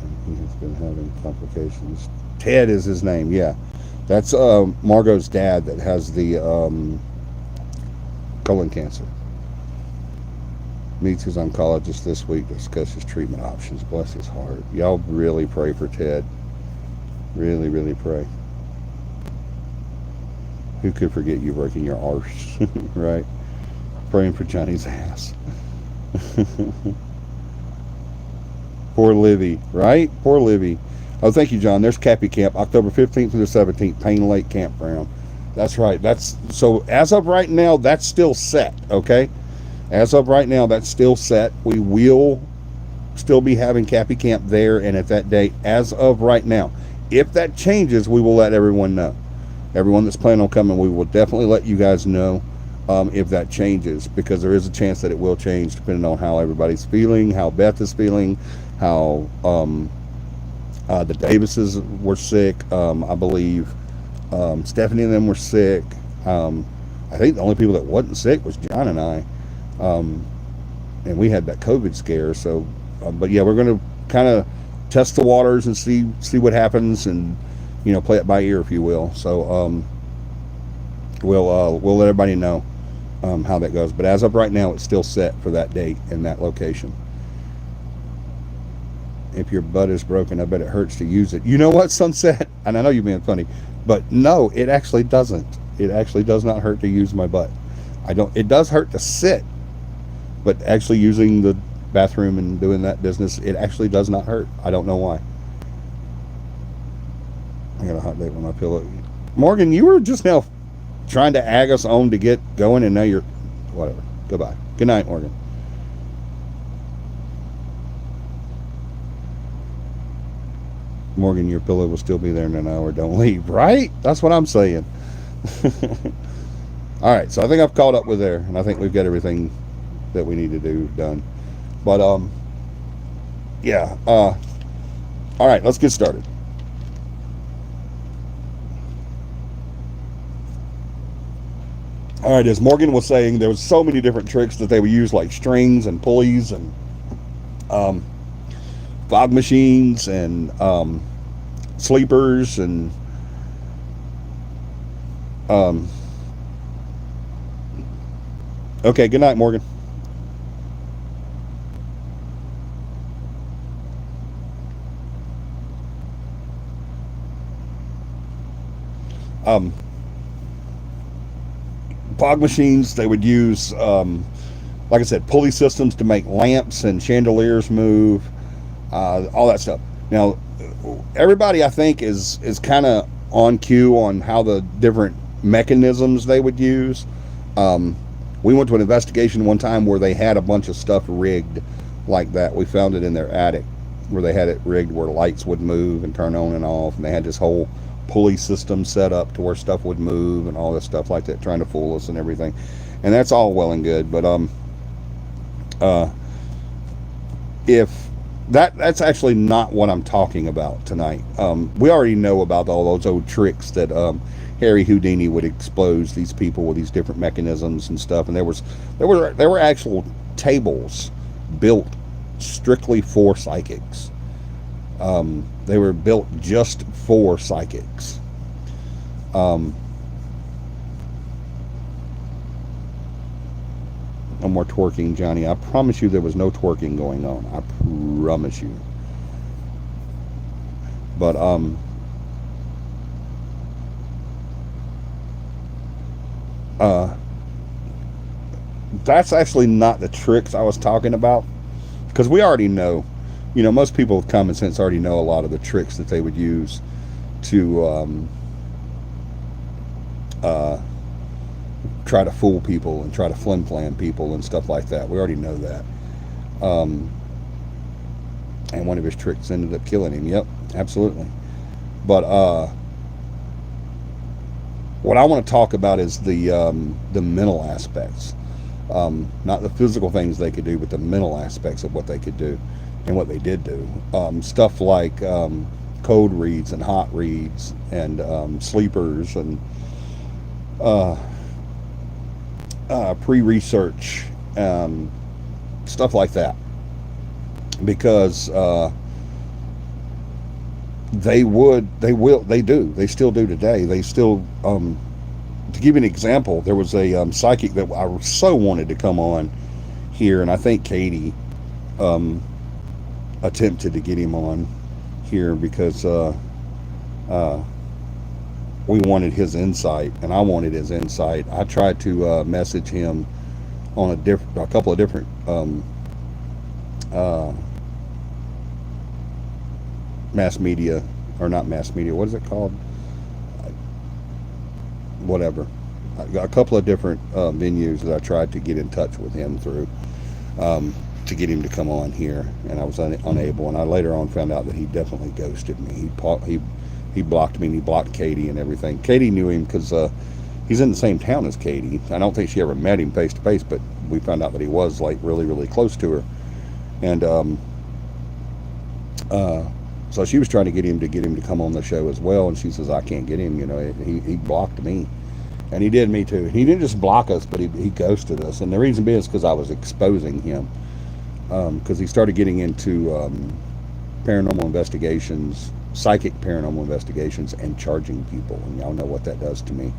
Speaker 1: And he has been having complications. Ted is his name, yeah. That's Margot's dad that has the colon cancer. Meets his oncologist this week to discuss his treatment options. Bless his heart. Y'all really pray for Ted. Really, really pray. Who could forget you breaking your arse, right? Praying for Johnny's ass. Poor Livy, right? Poor Livy. Oh, thank you, John. There's CAPI Camp, October 15th through the 17th, Payne Lake Campground. That's right. So as of right now, that's still set, okay? As of right now, that's still set. We will still be having CAPI Camp there and at that date as of right now. If that changes, we will let everyone know. Everyone that's planning on coming, we will definitely let you guys know if that changes, because there is a chance that it will change depending on how everybody's feeling, how Beth is feeling, how the Davises were sick. I believe Stephanie and them were sick. I think the only people that wasn't sick was John and I, and we had that COVID scare. So, but yeah, we're going to kind of test the waters and see what happens, and play it by ear, if you will. So we'll let everybody know how that goes. But as of right now, it's still set for that date and that location. If your butt is broken, I bet it hurts to use it. You know what, Sunset? And I know you're being funny, but no, it actually doesn't. It actually does not hurt to use my butt. It does hurt to sit, but actually using the bathroom and doing that business, it actually does not hurt. I don't know why. I got a hot date with my pillow. Morgan, you were just now trying to ag us on to get going, and now you're whatever. Goodbye. Good night, Morgan. Morgan, your pillow will still be there in an hour. Don't leave. Right? That's what I'm saying. All right, so I think I've caught up with there, and I think we've got everything that we need to do done. But yeah. All right, let's get started. All right, as Morgan was saying, there was so many different tricks that they would use, like strings and pulleys and fog machines and sleepers and okay, good night, Morgan. Fog machines, they would use like I said, pulley systems to make lamps and chandeliers move, all that stuff. Now, everybody, I think, is kind of on cue on how the different mechanisms they would use. We went to an investigation one time where they had a bunch of stuff rigged like that. We found it in their attic where they had it rigged where lights would move and turn on and off, and they had this whole pulley system set up to where stuff would move and all this stuff like that, trying to fool us and everything. And that's all well and good, but if that's actually not what I'm talking about tonight. We already know about all those old tricks that Harry Houdini would expose these people with these different mechanisms and stuff. And there were actual tables built strictly for psychics. They were built just for psychics. No more twerking, Johnny. I promise you there was no twerking going on. I promise you. But that's actually not the tricks I was talking about, because we already know, most people with common sense already know a lot of the tricks that they would use to try to fool people and try to flim-flam people and stuff like that. We already know that. And one of his tricks ended up killing him. Yep, absolutely. But what I want to talk about is the mental aspects. Not the physical things they could do, but the mental aspects of what they could do and what they did do. Stuff like code reads and hot reads and sleepers and pre-research, stuff like that, because they still do today. They still, to give you an example, there was a psychic that I so wanted to come on here, and I think Katie attempted to get him on here because we wanted his insight, and I wanted his insight. I tried to message him on a couple of different mass media, or not mass media, what is it called? Whatever. A couple of different venues that I tried to get in touch with him through to get him to come on here, and I was unable. And I later on found out that he definitely ghosted me. He blocked me, and he blocked Katie and everything. Katie knew him because he's in the same town as Katie. I don't think she ever met him face to face, but we found out that he was like really, really close to her. And so she was trying to get him to come on the show as well, and she says, I can't get him. He blocked me, and he did me too. He didn't just block us, but he ghosted us. And the reason being is because I was exposing him, because he started getting into paranormal investigations, psychic paranormal investigations, and charging people. And y'all know what that does to me.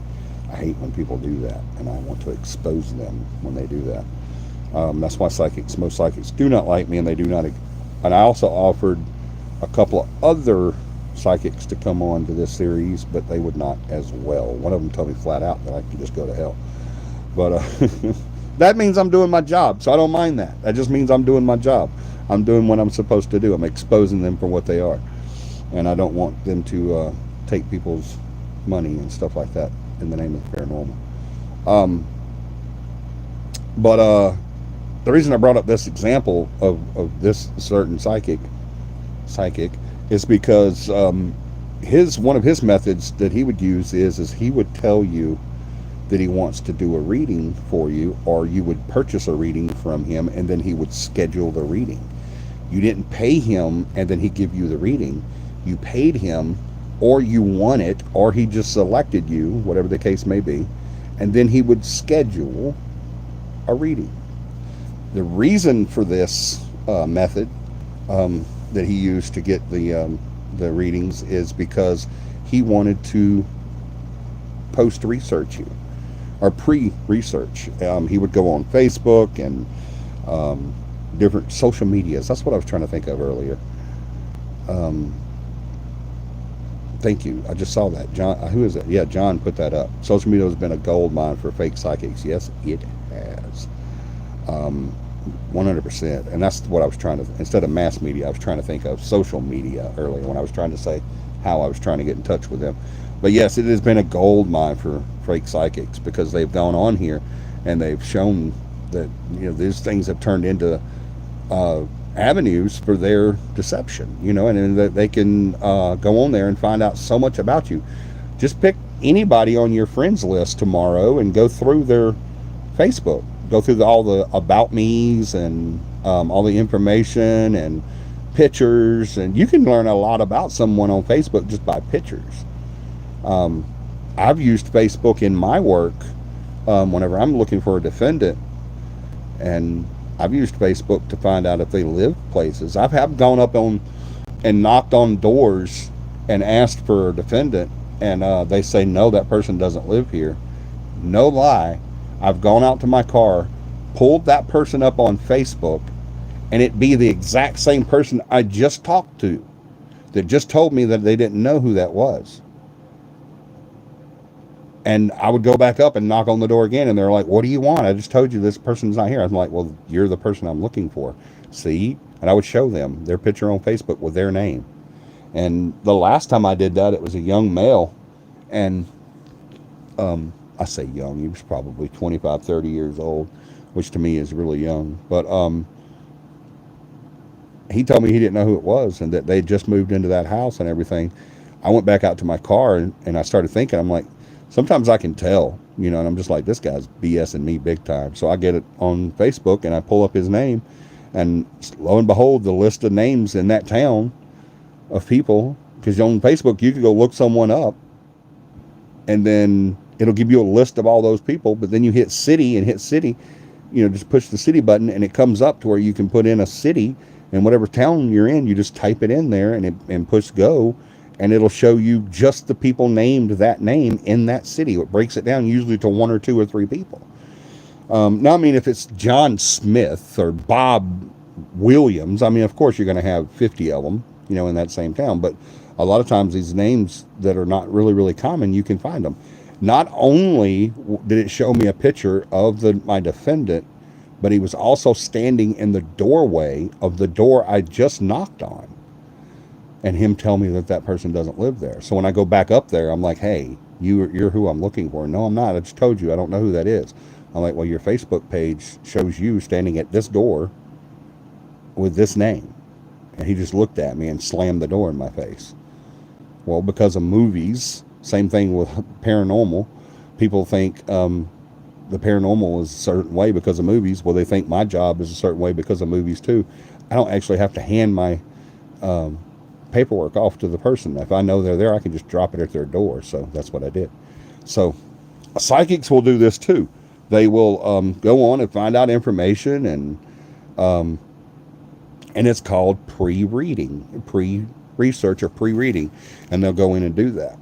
Speaker 1: I hate when people do that, and I want to expose them when they do that. That's why most psychics do not like me, and they do not. And I also offered a couple of other psychics to come on to this series, but they would not as well. One of them told me flat out that I could just go to hell. But that means I'm doing my job, so I don't mind that. That just means I'm doing my job. I'm doing what I'm supposed to do. I'm exposing them for what they are. And I don't want them to take people's money and stuff like that in the name of the paranormal. But the reason I brought up this example of this certain psychic is because one of his methods that he would use is he would tell you that he wants to do a reading for you, or you would purchase a reading from him, and then he would schedule the reading. You didn't pay him and then he'd give you the reading. You paid him, or you won it, or he just selected you, whatever the case may be, and then he would schedule a reading. The reason for this method that he used to get the readings is because he wanted to post-research you, or pre-research. He would go on Facebook and different social medias. That's what I was trying to think of earlier. Thank you. I just saw that. John, who is it? Yeah, John put that up. Social media has been a gold mine for fake psychics. Yes, it has. 100%. And that's what I was trying to, instead of mass media, I was trying to think of social media earlier when I was trying to say how I was trying to get in touch with them. But yes, it has been a gold mine for fake psychics, because they've gone on here and they've shown that, these things have turned into avenues for their deception, and that they can go on there and find out so much about you. Just pick anybody on your friends list tomorrow and go through their Facebook. Go through all the about me's and all the information and pictures, and you can learn a lot about someone on Facebook just by pictures. I've used Facebook in my work whenever I'm looking for a defendant, and I've used Facebook to find out if they live places. Have gone up on and knocked on doors and asked for a defendant, and they say, no, that person doesn't live here. No lie. I've gone out to my car, pulled that person up on Facebook, and it be the exact same person I just talked to that just told me that they didn't know who that was. And I would go back up and knock on the door again, and they're like, what do you want? I just told you this person's not here. I'm like, well, you're the person I'm looking for. See? And I would show them their picture on Facebook with their name. And the last time I did that, it was a young male. And I say young, he was probably 25, 30 years old, which to me is really young. But he told me he didn't know who it was, and that they just moved into that house and everything. I went back out to my car, and I started thinking, I'm like, sometimes I can tell, and I'm just like, this guy's BSing me big time. So I get it on Facebook, and I pull up his name, and lo and behold, the list of names in that town of people, because on Facebook, you can go look someone up, and then it'll give you a list of all those people, but then you hit city, just push the city button, and it comes up to where you can put in a city, and whatever town you're in, you just type it in there and push go, and it'll show you just the people named that name in that city. It breaks it down usually to 1 or 2 or 3 people. Now, I mean, if it's John Smith or Bob Williams, I mean, of course you're going to have 50 of them, in that same town. But a lot of times these names that are not really, really common, you can find them. Not only did it show me a picture of my defendant, but he was also standing in the doorway of the door I just knocked on. And him tell me that person doesn't live there. So when I go back up there, I'm like, hey, you're who I'm looking for. No, I'm not. I just told you I don't know who that is. I'm like, well, your Facebook page shows you standing at this door with this name. And he just looked at me and slammed the door in my face. Well, because of movies, same thing with paranormal. People think the paranormal is a certain way because of movies. Well, they think my job is a certain way because of movies too. I don't actually have to hand my paperwork off to the person. If I know they're there, I can just drop it at their door. So that's what I did. So psychics will do this too. They will go on and find out information, and it's called pre-reading, pre-research or pre-reading, and they'll go in and do that.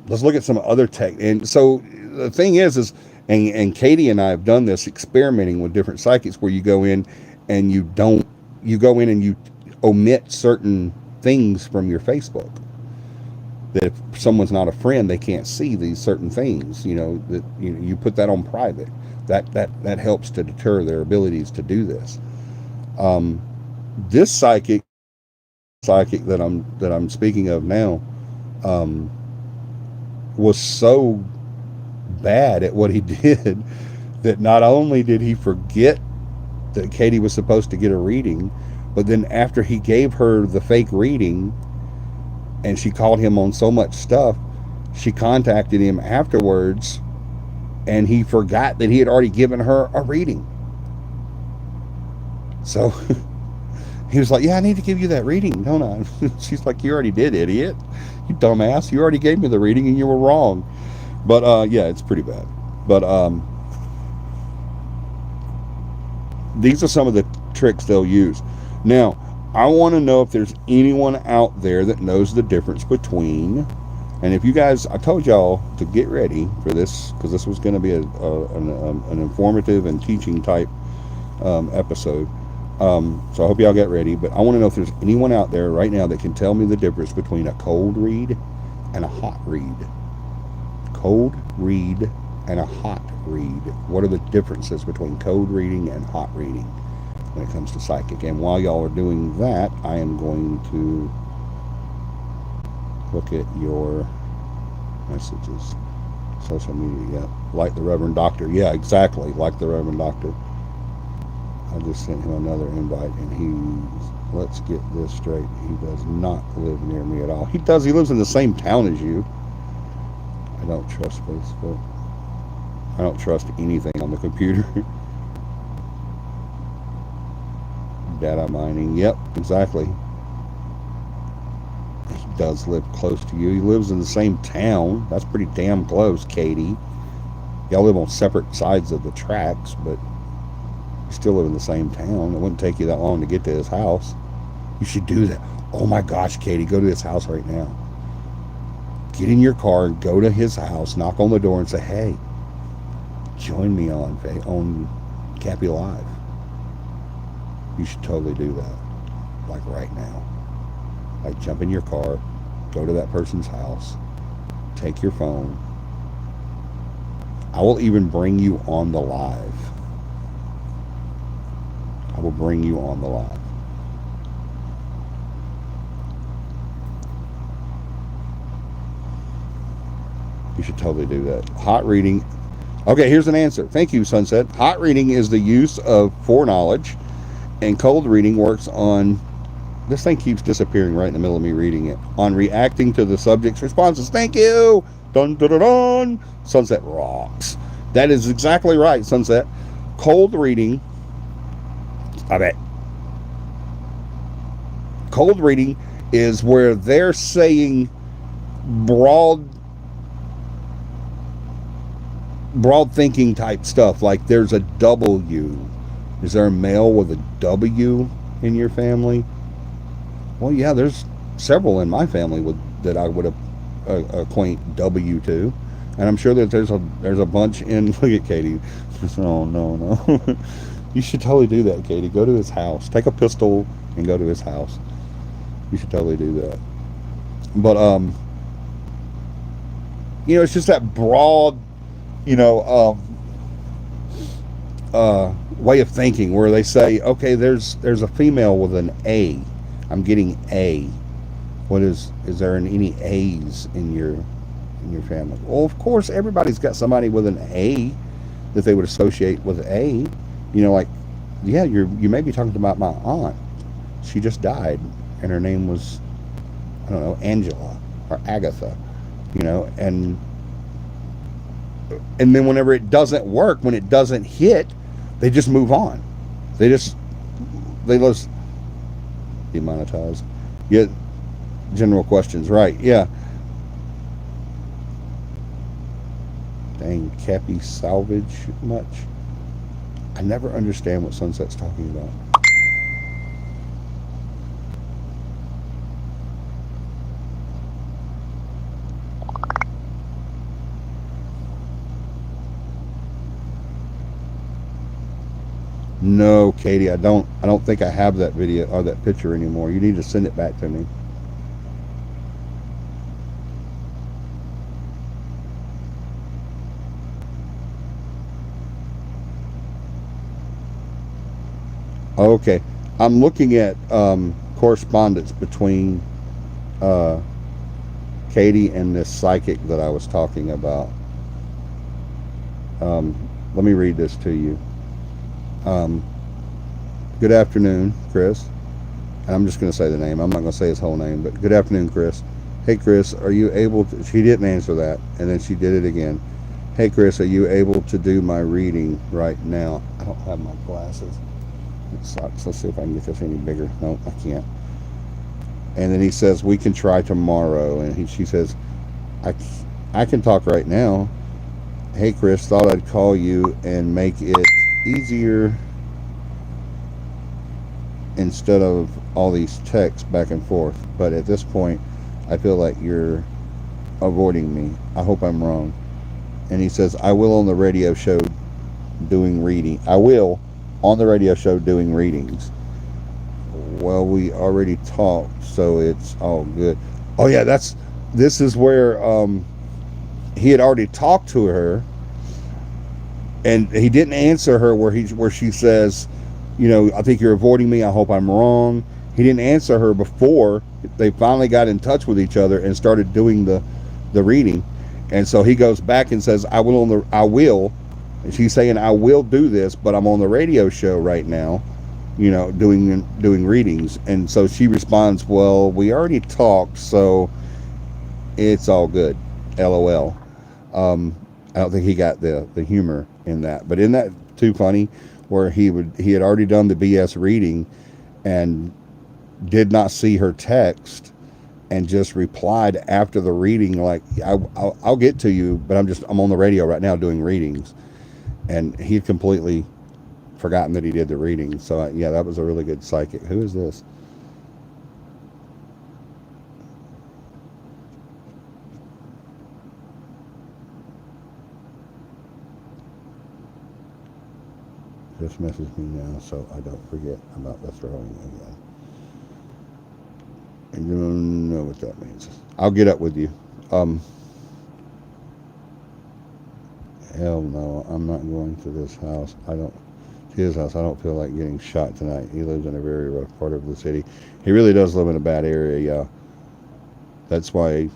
Speaker 1: let's look at some other tech. And so the thing is, and Katie and I have done this experimenting with different psychics where you go in and you go in and you omit certain things from your Facebook. That if someone's not a friend, they can't see these certain things. That you put that on private. That helps to deter their abilities to do this. This psychic that I'm speaking of now, was so bad at what he did that not only did he forget that Katie was supposed to get a reading, but then after he gave her the fake reading and she called him on so much stuff, she contacted him afterwards and he forgot that he had already given her a reading. So he was like, yeah, I need to give you that reading, don't I? She's like, you already did, idiot. You dumbass. You already gave me the reading and you were wrong. But yeah, it's pretty bad. But these are some of the tricks they'll use. Now, I want to know if there's anyone out there that knows the difference between, and if you guys, I told y'all to get ready for this because this was going to be an informative and teaching type episode. So I hope y'all get ready. But I want to know if there's anyone out there right now that can tell me the difference between a cold read and a hot read. Cold read and a hot read. What are the differences between cold reading and hot reading when it comes to psychic? And while y'all are doing that, I am going to look at your messages. Social media, yeah. Like the Reverend Doctor. Yeah, exactly. Like the Reverend Doctor. I just sent him another invite and let's get this straight. He does not live near me at all. He does. He lives in the same town as you. I don't trust Facebook. I don't trust anything on the computer. Data mining. Yep, exactly. He does live close to you. He lives in the same town. That's pretty damn close, Katie. Y'all live on separate sides of the tracks, but you still live in the same town. It wouldn't take you that long to get to his house. You should do that. Oh my gosh, Katie, go to his house right now. Get in your car and go to his house, knock on the door and say, hey, join me on CAPI Live. You should totally do that. Like right now. Like jump in your car, go to that person's house, take your phone. I will even bring you on the live. I will bring you on the live. You should totally do that. Hot reading. Okay, here's an answer. Thank you, Sunset. Hot reading is the use of foreknowledge, and cold reading works on, this thing keeps disappearing right in the middle of me reading it, on reacting to the subject's responses. Thank you. Dun, dun, dun, dun. Sunset rocks. That is exactly right, Sunset. Cold reading, I bet. Cold reading is where they're saying broad thinking type stuff, like there's a W. Is there a male with a W in your family? Well, yeah, there's several in my family that I would acquaint W to, and I'm sure that there's a bunch in. Look at Katie. Oh no. You should totally do that, Katie. Go to his house. Take a pistol and go to his house. You should totally do that. But it's just that broad, way of thinking where they say, okay, there's a female with an A. I'm getting A. Is there any A's in your family? Well, of course, everybody's got somebody with an A that they would associate with A. Like, yeah, you may be talking about my aunt. She just died, and her name was, I don't know, Angela or Agatha, and then whenever it doesn't work, when it doesn't hit, they just move on. They just demonetize. Yeah, general questions, right? Yeah. Dang, CAPI salvage much? I never understand what Sunset's talking about. No, Katie, I don't think I have that video or that picture anymore. You need to send it back to me. Okay. I'm looking at correspondence between uh, Katie and this psychic that I was talking about. Let me read this to you. Um, Good afternoon, Chris. And I'm just going to say the name. I'm not going to say his whole name, but good afternoon, Chris. Hey, Chris, are you able to... She didn't answer that, and then she did it again. Hey, Chris, are you able to do my reading right now? I don't have my glasses. It sucks. Let's see if I can get this any bigger. No, I can't. And then he says, we can try tomorrow. And she says, I can talk right now. Hey, Chris, thought I'd call you and make it easier instead of all these texts back and forth. But at this point, I feel like you're avoiding me. I hope I'm wrong. And he says, I will on the radio show doing reading. I will on the radio show doing readings. Well, we already talked, so it's all good. Oh yeah, this is where he had already talked to her, and he didn't answer her where she says, you know, I think you're avoiding me. I hope I'm wrong. He didn't answer her before they finally got in touch with each other and started doing the reading. And so he goes back and says, I will. And she's saying, I will do this, but I'm on the radio show right now, you know, doing readings. And so she responds, well, we already talked, so it's all good. LOL. I don't think he got the humor in that. But isn't that too funny? Where he had already done the BS reading and did not see her text and just replied after the reading like, I'll get to you, but I'm on the radio right now doing readings. And he had completely forgotten that he did the reading. So yeah, that was a really good psychic. Who is this? Just message me now so I don't forget about the throwing again. And you don't know what that means. I'll get up with you. Hell no, I'm not going to this house. His house. I don't feel like getting shot tonight. He lives in a very rough part of the city. He really does live in a bad area, yeah. That's why.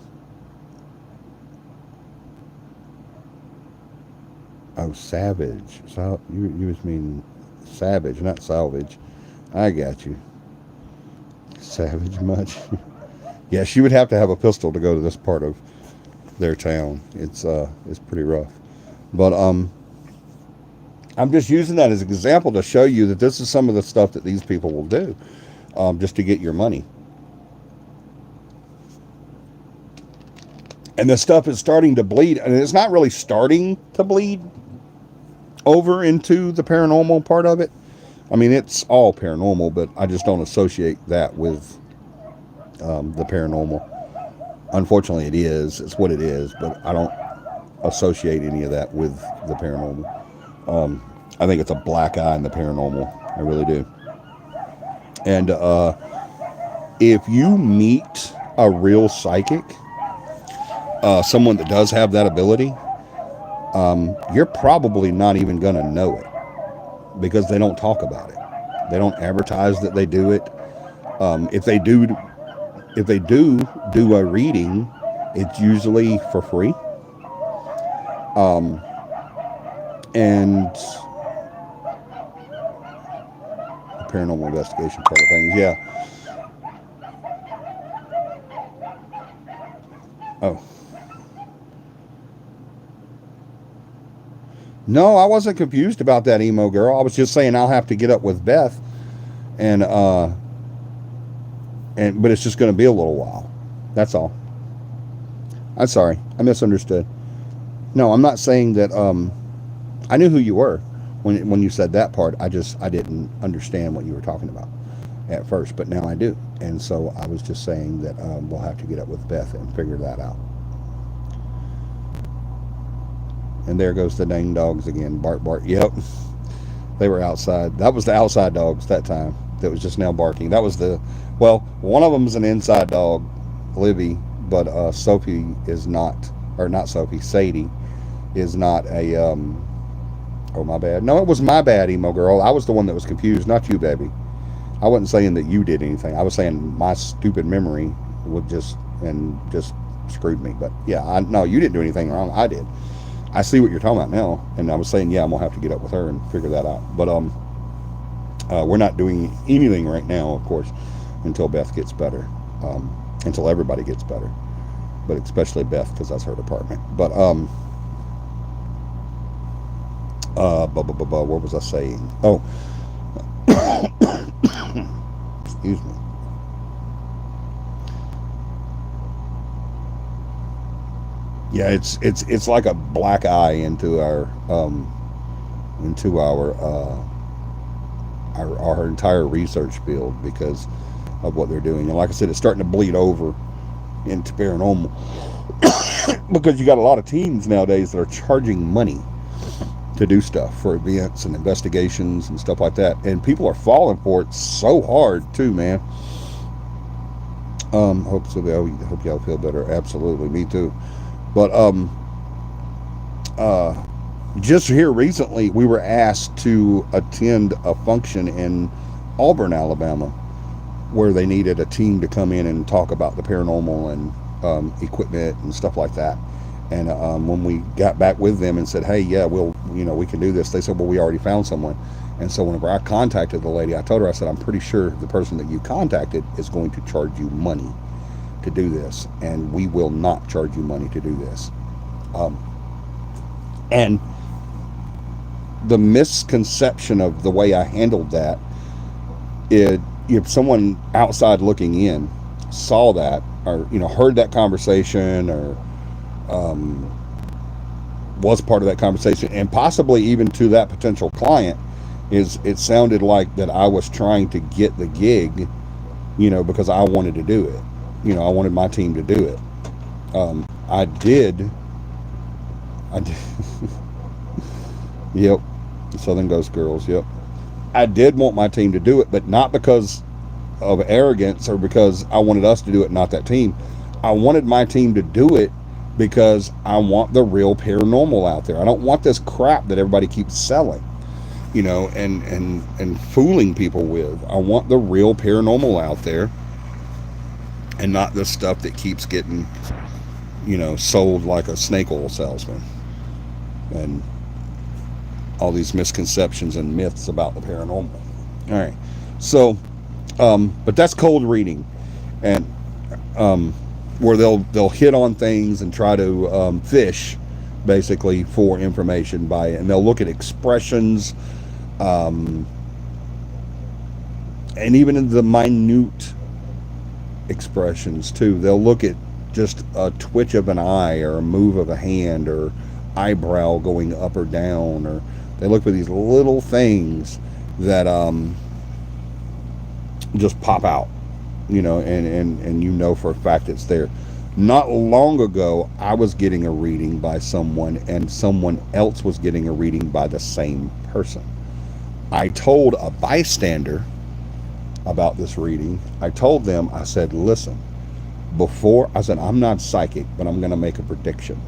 Speaker 1: Oh, savage. So you just mean savage, not salvage. I got you. Savage much? Yeah, she would have to have a pistol to go to this part of their town. It's pretty rough. But I'm just using that as an example to show you that this is some of the stuff that these people will do, just to get your money. And the stuff is starting to bleed, and it's not really starting to bleed over into the paranormal part of it. I mean, it's all paranormal, but I just don't associate that with the paranormal. Unfortunately, it is. It's what it is, but I don't associate any of that with the paranormal. I think it's a black eye in the paranormal. I really do. And if you meet a real psychic, someone that does have that ability, you're probably not even going to know it because they don't talk about it. They don't advertise that they do it. If they do a reading, it's usually for free. And the paranormal investigation part of things, yeah. Oh. No, I wasn't confused about that emo girl. I was just saying I'll have to get up with Beth, and but it's just going to be a little while. That's all. I'm sorry, I misunderstood. No, I'm not saying that. I knew who you were when you said that part. I didn't understand what you were talking about at first, but now I do. And so I was just saying that we'll have to get up with Beth and figure that out. And there goes the dang dogs again. Bark, bark. Yep. They were outside. That was the outside dogs that time. That was just now barking. That was well, one of them's an inside dog, Livy, but Sophie is not, or not Sophie, Sadie is not a, oh, my bad. No, it was my bad, emo girl. I was the one that was confused, not you, baby. I wasn't saying that you did anything. I was saying my stupid memory would just screwed me. But yeah, no, you didn't do anything wrong. I did. I see what you're talking about now, and I was saying, yeah, I'm gonna have to get up with her and figure that out. But we're not doing anything right now, of course, until Beth gets better, until everybody gets better, but especially Beth, because that's her department. But what was I saying? Oh, excuse me. Yeah, it's like a black eye into our entire research field because of what they're doing. And like I said, it's starting to bleed over into paranormal because you got a lot of teams nowadays that are charging money to do stuff for events and investigations and stuff like that, and people are falling for it so hard too, man. Hope y'all feel better. Absolutely, me too. But just here recently, we were asked to attend a function in Auburn, Alabama, where they needed a team to come in and talk about the paranormal and equipment and stuff like that. And when we got back with them and said, hey, yeah, we can do this, they said, well, we already found someone. And so whenever I contacted the lady, I told her, I said, I'm pretty sure the person that you contacted is going to charge you money to do this, and we will not charge you money to do this. And the misconception of the way I handled that is, if someone outside looking in saw that, or heard that conversation, or was part of that conversation, and possibly even to that potential client, it sounded like that I was trying to get the gig, because I wanted to do it. I wanted my team to do it. I did. Yep. Southern Ghost Girls. Yep. I did want my team to do it, but not because of arrogance or because I wanted us to do it, not that team. I wanted my team to do it because I want the real paranormal out there. I don't want this crap that everybody keeps selling, and fooling people with. I want the real paranormal out there, and not the stuff that keeps getting, sold like a snake oil salesman, and all these misconceptions and myths about the paranormal. All right, so, but that's cold reading, and where they'll hit on things and try to fish, basically, for information by it, and they'll look at expressions, and even in the minute expressions too. They'll look at just a twitch of an eye or a move of a hand or eyebrow going up or down, or they look for these little things that just pop out, and for a fact it's there. Not long ago, I was getting a reading by someone, and someone else was getting a reading by the same person. I told a bystander about this reading. I told them, I said, listen, I'm not psychic, but I'm going to make a prediction.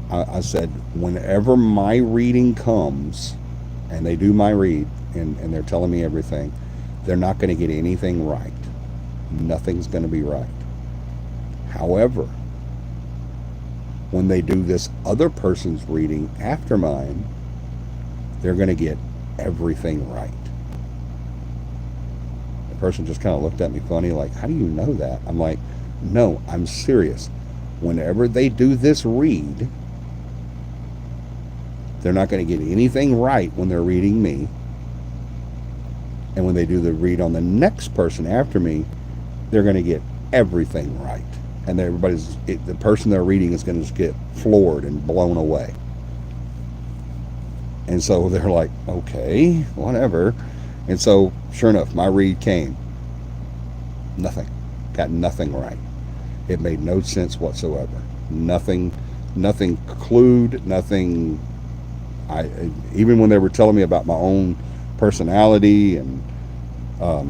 Speaker 1: I said, whenever my reading comes and they do my read and they're telling me everything, they're not going to get anything right. Nothing's going to be right. However, when they do this other person's reading after mine, they're going to get everything right. The person just kind of looked at me funny, like, how do you know that? I'm like, no, I'm serious. Whenever they do this read, they're not going to get anything right when they're reading me. And when they do the read on the next person after me, they're going to get everything right. And the person they're reading is going to just get floored and blown away. And so they're like, okay, whatever. And so, sure enough, my read came. Nothing. Got nothing right. It made no sense whatsoever. Nothing clued, nothing Even when they were telling me about my own personality and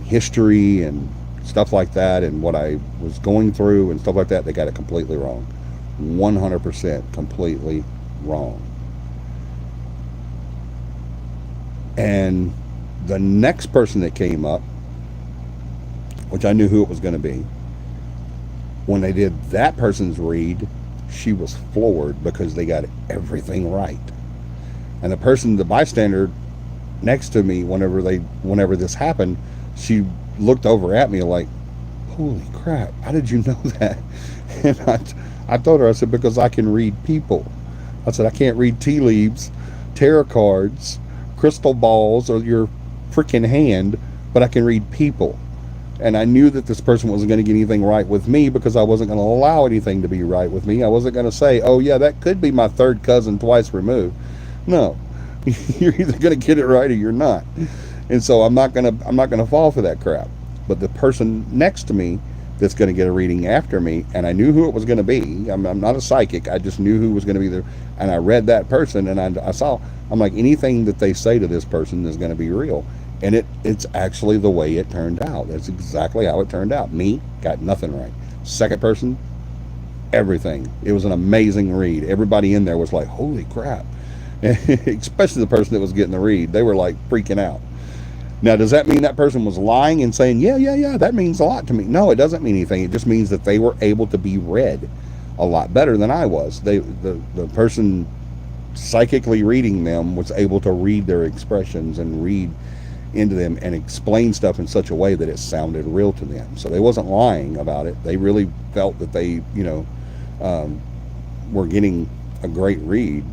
Speaker 1: history and stuff like that, and what I was going through and stuff like that, they got it completely wrong. 100% completely wrong. And the next person that came up, which I knew who it was going to be, when they did that person's read, she was floored because they got everything right. And the bystander next to me, whenever this happened, she looked over at me like, holy crap, how did you know that? And I told her, I said, because I can read people. I said, I can't read tea leaves, tarot cards, crystal balls, or your freaking hand, but I can read people. And I knew that this person wasn't going to get anything right with me because I wasn't going to allow anything to be right with me. I wasn't going to say, oh yeah, that could be my third cousin twice removed. No, you're either going to get it right or you're not. And so I'm not going to fall for that crap. But the person next to me that's going to get a reading after me, and I knew who it was going to be. I'm not a psychic. I just knew who was going to be there. And I read that person, and I'm like, anything that they say to this person is going to be real. And it's actually the way it turned out. That's exactly how it turned out. Me, got nothing right. Second person, everything. It was an amazing read. Everybody in there was like, holy crap. Especially the person that was getting the read. They were like freaking out. Now, does that mean that person was lying and saying, yeah, that means a lot to me? No, it doesn't mean anything. It just means that they were able to be read a lot better than I was. The person psychically reading them was able to read their expressions and read into them and explain stuff in such a way that it sounded real to them. So they wasn't lying about it. They really felt that they, were getting a great read,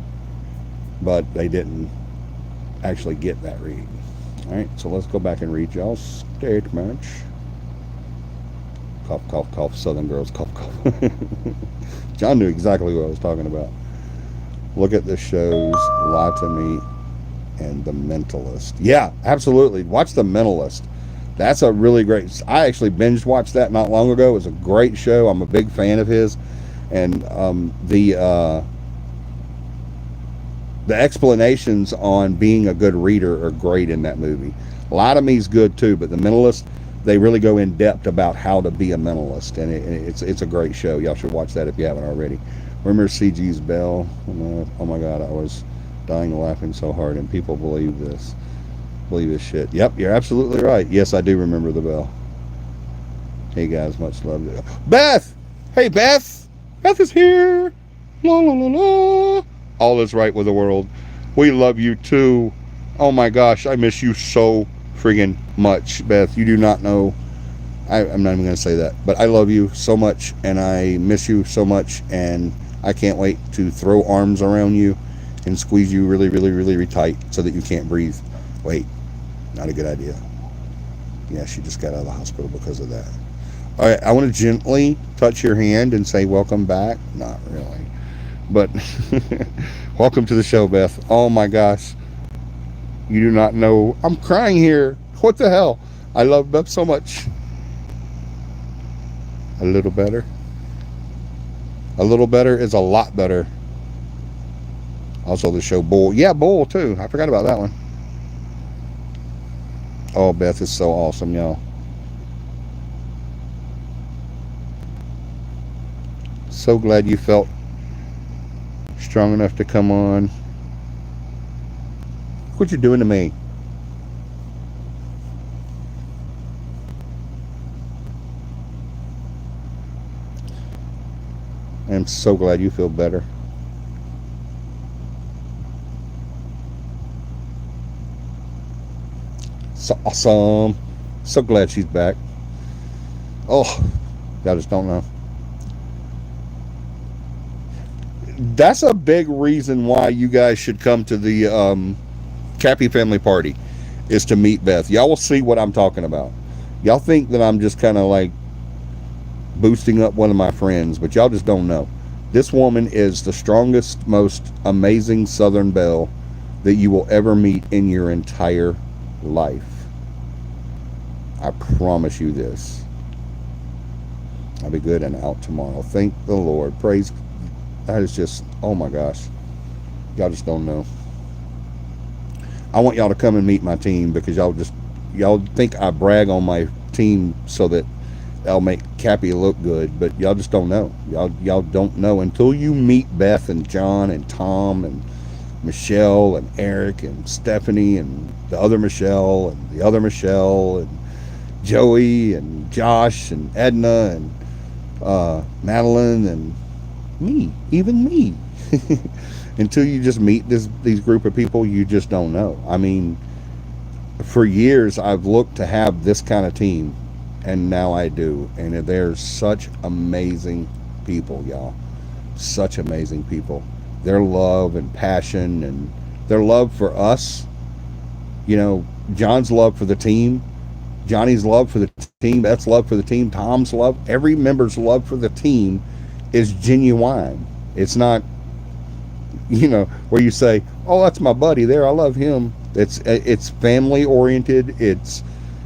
Speaker 1: but they didn't actually get that read. All right, so let's go back and read y'all's statement. Cough, cough, cough. Southern girls, cough, cough. John knew exactly what I was talking about. Look at the shows Lie to Me and The Mentalist. Yeah, absolutely. Watch The Mentalist. That's a really great... I actually binge watched that not long ago. It was a great show. I'm a big fan of his. And the explanations on being a good reader are great in that movie. Lie to Me's good too, but The Mentalist, they really go in depth about how to be a mentalist, and it's a great show. Y'all should watch that if you haven't already. Remember CG's Bell? Oh my God, I was dying laughing so hard, and people believe this shit. Yep, you're absolutely right. Yes, I do remember the bell. Hey guys, much love. Beth! Hey Beth! Beth is here! La la la la! All is right with the world. We love you too. Oh my gosh, I miss you so friggin' much, Beth. You do not know. I'm not even going to say that, but I love you so much, and I miss you so much, and I can't wait to throw arms around you and squeeze you really, really, really, really tight so that you can't breathe. Wait, not a good idea. Yeah, she just got out of the hospital because of that. All right, I want to gently touch your hand and say welcome back. Not really. But welcome to the show, Beth. Oh my gosh. You do not know. I'm crying here. What the hell? I love Beth so much. A little better. A little better is a lot better. Also the show Bull. Yeah, Bull too. I forgot about that one. Oh, Beth is so awesome, y'all. So glad you felt strong enough to come on. What you doing to me? I'm so glad you feel better. So awesome. So glad she's back. Oh, I just don't know. That's a big reason why you guys should come to the CAPI family party, is to meet Beth. Y'all will see what I'm talking about. Y'all think that I'm just kind of like boosting up one of my friends, but y'all just don't know. This woman is the strongest, most amazing Southern belle that you will ever meet in your entire life. I promise you this. I'll be good and out tomorrow. Thank the Lord. Praise. That is just, oh my gosh. Y'all just don't know. I want y'all to come and meet my team, because y'all think I brag on my team so that I'll make CAPI look good, but y'all just don't know. Y'all don't know until you meet Beth and John and Tom and Michelle and Eric and Stephanie and the other Michelle and the other Michelle and Joey and Josh and Edna and Madeline and me, even me. Until you just meet these group of people, you just don't know. I mean, for years I've looked to have this kind of team, and now I do. And they're such amazing people, y'all. Such amazing people. Their love and passion and their love for us. You know, John's love for the team, Johnny's love for the team, Beth's love for the team, Tom's love, every member's love for the team is genuine. It's not, you know, where you say, oh, that's my buddy there, I love him. It's family oriented, it's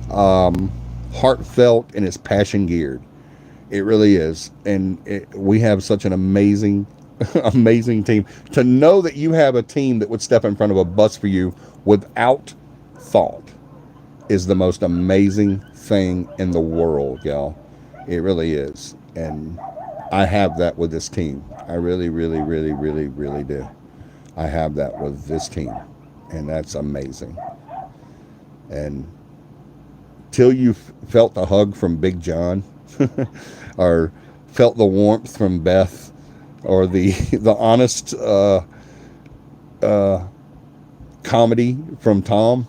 Speaker 1: heartfelt, and it's passion geared. It really is. And we have such an amazing amazing team. To know that you have a team that would step in front of a bus for you without thought is the most amazing thing in the world, y'all. It really is. And I have that with this team. I really, really, really, really, really do. I have that with this team. And that's amazing. And till you felt the hug from Big John or felt the warmth from Beth, or the honest comedy from Tom,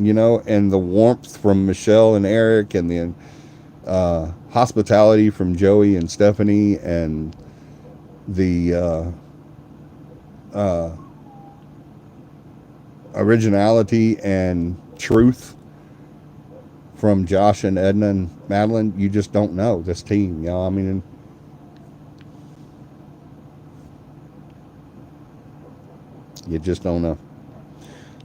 Speaker 1: you know, and the warmth from Michelle and Eric, and the hospitality from Joey and Stephanie, and the originality and truth from Josh and Edna and Madeline, you just don't know this team, y'all. I mean, you just don't know.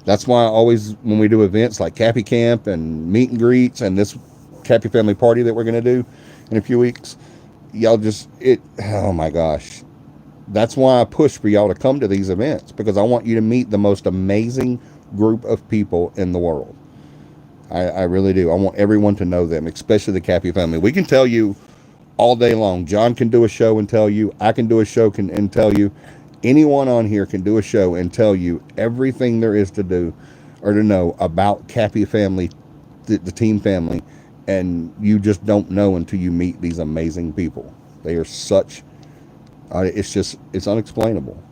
Speaker 1: That's why I always, when we do events like CAPI Camp and meet and greets and this CAPI family party that we're going to do in a few weeks, y'all just, oh my gosh. That's why I push for y'all to come to these events, because I want you to meet the most amazing group of people in the world. I really do. I want everyone to know them, especially the CAPI family. We can tell you all day long. John can do a show and tell you. I can do a show and tell you. Anyone on here can do a show and tell you everything there is to do or to know about CAPI family, the team family, and you just don't know until you meet these amazing people. They are such, it's unexplainable.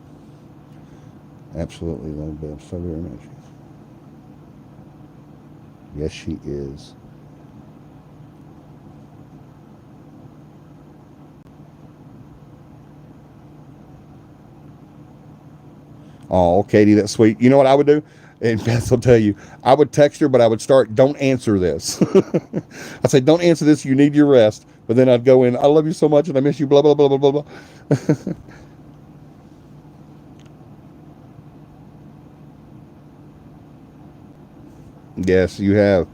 Speaker 1: Absolutely love Bev so very much. Yes, she is. Oh, Katie, that's sweet. You know what I would do? And Beth will tell you, I would text her, but I would start, don't answer this. I'd say, don't answer this, you need your rest. But then I'd go in, I love you so much and I miss you, blah, blah, blah, blah, blah, blah. Yes, you have.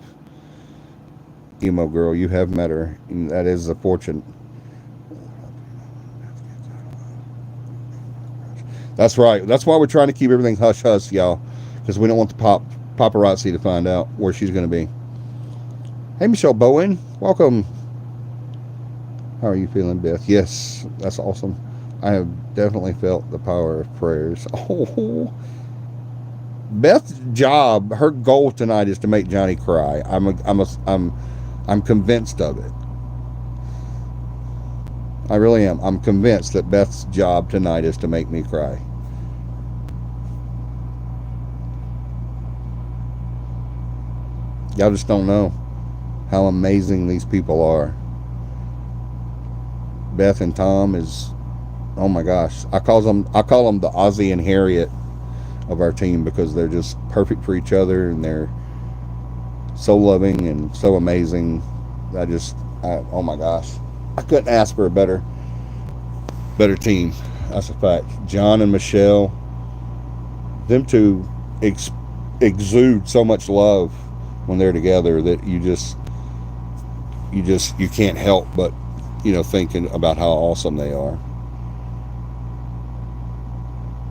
Speaker 1: Emo girl, you have met her. And that is a fortune. That's right. That's why we're trying to keep everything hush-hush, y'all. Because we don't want the paparazzi to find out where she's going to be. Hey, Michelle Bowen. Welcome. How are you feeling, Beth? Yes, that's awesome. I have definitely felt the power of prayers. Oh, Beth's job, her goal tonight is to make Johnny cry. I'm convinced of it. I really am. I'm convinced that Beth's job tonight is to make me cry. Y'all just don't know how amazing these people are. Beth and Tom is, oh my gosh. I call them the Ozzy and Harriet of our team, because they're just perfect for each other, and they're so loving and so amazing. Oh my gosh. I couldn't ask for a better team. That's a fact. John and Michelle, them two exude so much love when they're together that you can't help but, thinking about how awesome they are.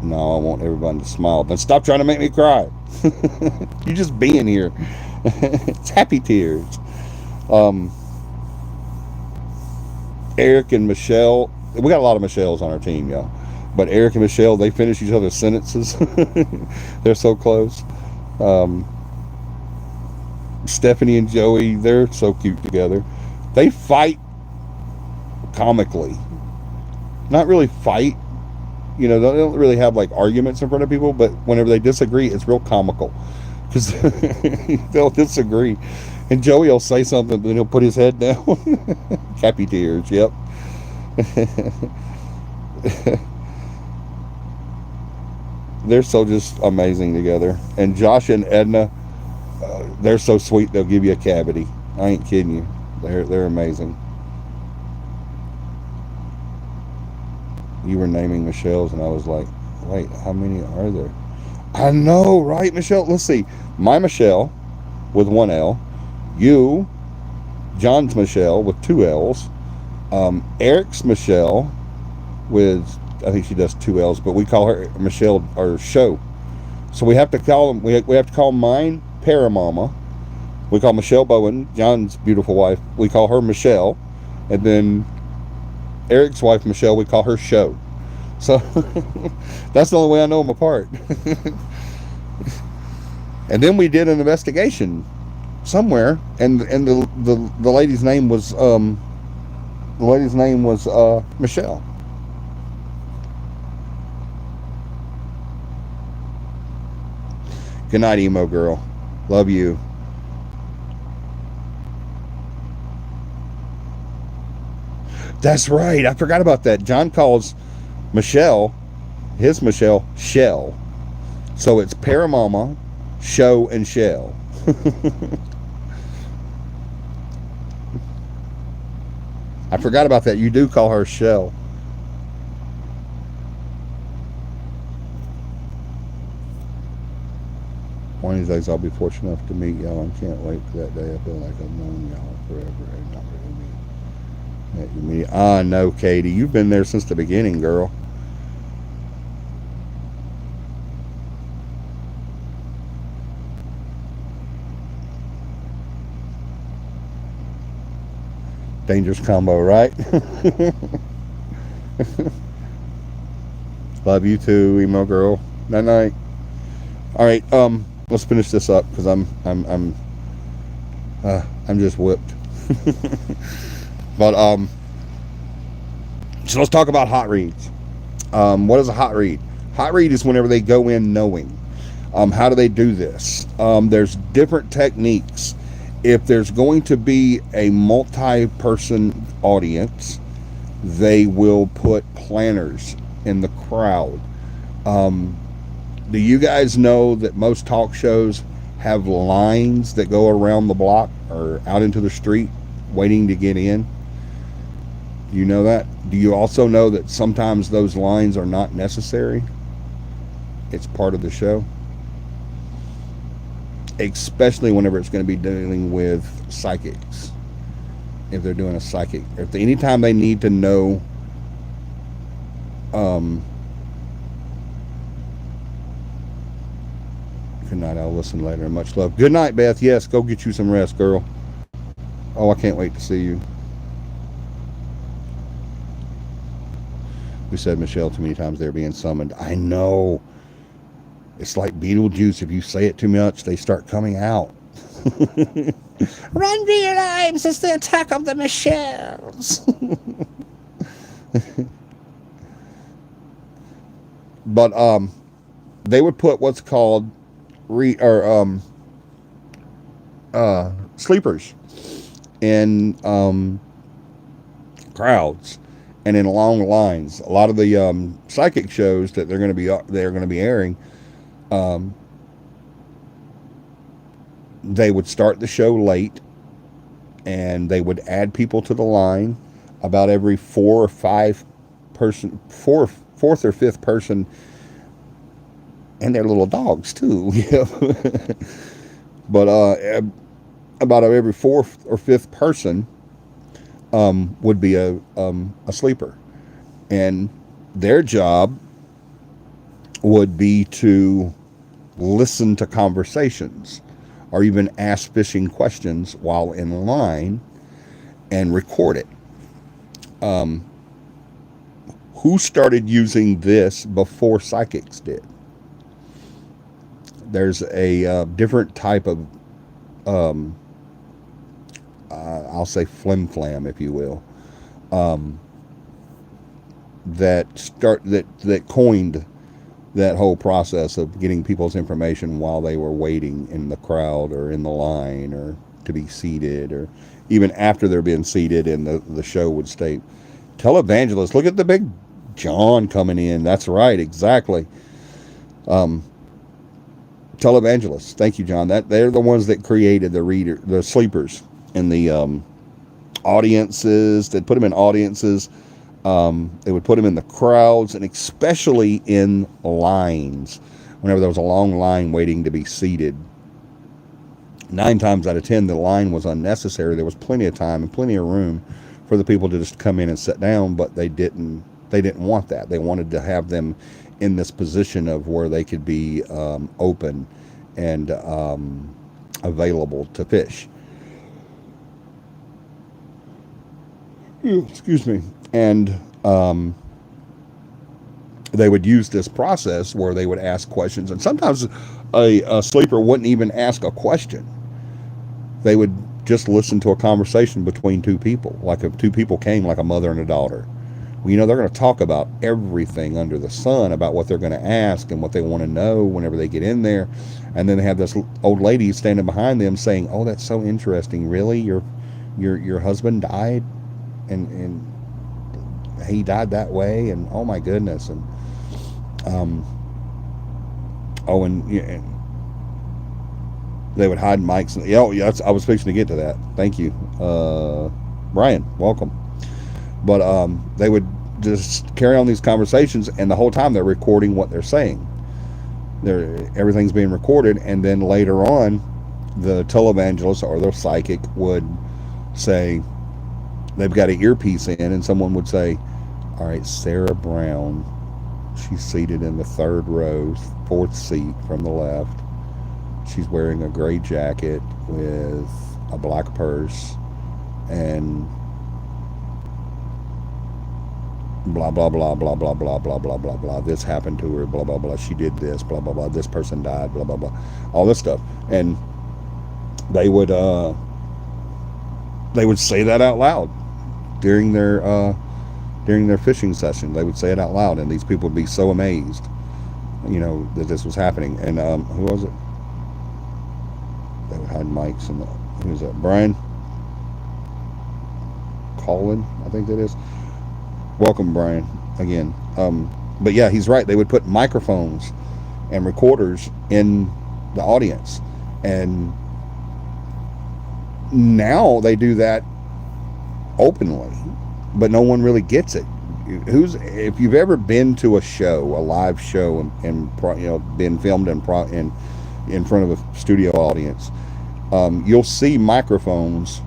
Speaker 1: No, I want everybody to smile. Then stop trying to make me cry. You just being here. It's happy tears. Um, Eric and Michelle. We got a lot of Michelles on our team, y'all. But Eric and Michelle, they finish each other's sentences. They're so close. Um, Stephanie and Joey, they're so cute together. They fight comically. Not really fight. You know, they don't really have like arguments in front of people, but whenever they disagree, it's real comical. Because they'll disagree. And Joey will say something, but then he'll put his head down. Cappy tears, yep. They're so just amazing together. And Josh and Edna, they're so sweet, they'll give you a cavity. I ain't kidding you. They're amazing. You were naming Michelle's, and I was like, wait, how many are there? I know, right, Michelle? Let's see. My Michelle with one L. You, John's Michelle with two L's. Eric's Michelle with, I think she does two L's, but we call her Michelle or Show. So we have to call them, we have to call mine Paramama. We call Michelle Bowen, John's beautiful wife, we call her Michelle. And then Eric's wife, Michelle, we call her Show. So that's the only way I know them apart. And then we did an investigation somewhere, and the lady's name was Michelle. Good night, emo girl. Love you. That's right. I forgot about that. John calls Michelle, his Michelle, Shell. So it's Paramama, Show, and Shell. I forgot about that. You do call her Shell. One of these days I'll be fortunate enough to meet y'all and can't wait for that day. I feel like I've known y'all forever and not really met you. Ah, no, Katie. You've been there since the beginning, girl. Dangerous combo, right? Love you too, emo girl. Night night. All right, let's finish this up because I'm just whipped. But so let's talk about hot reads. What is a hot read? Hot read is whenever they go in knowing. How do they do this? There's different techniques. If there's going to be a multi-person audience, they will put planners in the crowd. Do you guys know that most talk shows have lines that go around the block or out into the street waiting to get in? Do you know that? Do you also know that sometimes those lines are not necessary? It's part of the show. Especially whenever it's going to be dealing with psychics. If they're doing a psychic. Anytime they need to know good night, I'll listen later. Much love. Good night, Beth. Yes, go get you some rest, girl. Oh, I can't wait to see you. We said Michelle too many times they're being summoned. I know. It's like Beetlejuice. If you say it too much, they start coming out. Run for your lives! It's the attack of the Michelles. But they would put what's called sleepers in crowds and in long lines. A lot of the psychic shows that they're going to be airing. They would start the show late and they would add people to the line about every fourth or fifth person, and their little dogs too. But about every fourth or fifth person would be a sleeper, and their job would be to listen to conversations or even ask fishing questions while in line and record it. Who started using this before psychics did? There's a different type of, I'll say flim flam, if you will, that coined that whole process of getting people's information while they were waiting in the crowd or in the line or to be seated, or even after they're being seated, and the show would state, televangelists, look at the big John coming in. That's right, exactly. Televangelists, thank you, John. That they're the ones that created the sleepers in the audiences. They'd put them in audiences. They would put them in the crowds, and especially in lines. Whenever there was a long line waiting to be seated, 9 times out of 10, the line was unnecessary. There was plenty of time and plenty of room for the people to just come in and sit down, but they didn't want that. They wanted to have them in this position of where they could be open and available to fish. Excuse me. And they would use this process where they would ask questions, and sometimes a sleeper wouldn't even ask a question. They would just listen to a conversation between two people. Like if two people came, like a mother and a daughter, well, they're going to talk about everything under the sun, about what they're going to ask and what they want to know whenever they get in there. And then they have this old lady standing behind them saying, "Oh, that's so interesting. Really? Your husband died, and he died that way, and oh my goodness." And they would hide mics. And I was fixing to get to that. Thank you, Brian. Welcome. But they would just carry on these conversations, and the whole time they're recording what they're saying. Everything's being recorded, and then later on, the televangelist or the psychic would say, they've got an earpiece in, and someone would say, "All right, Sarah Brown, she's seated in the 3rd row, 4th seat from the left. She's wearing a gray jacket with a black purse, and blah, blah, blah, blah, blah, blah, blah, blah, blah, blah. This happened to her, blah, blah, blah. She did this, blah, blah, blah. This person died, blah, blah, blah." All this stuff. And they would say that out loud during their fishing session. They would say it out loud, and these people would be so amazed, that this was happening. And who was it? They would hide mics. And who was that? Brian Colin, I think that is. Welcome, Brian, again. But yeah, he's right. They would put microphones and recorders in the audience, and now they do that openly, but no one really gets it. If you've ever been to a show, a live show, and been filmed in front of a studio audience, you'll see microphones,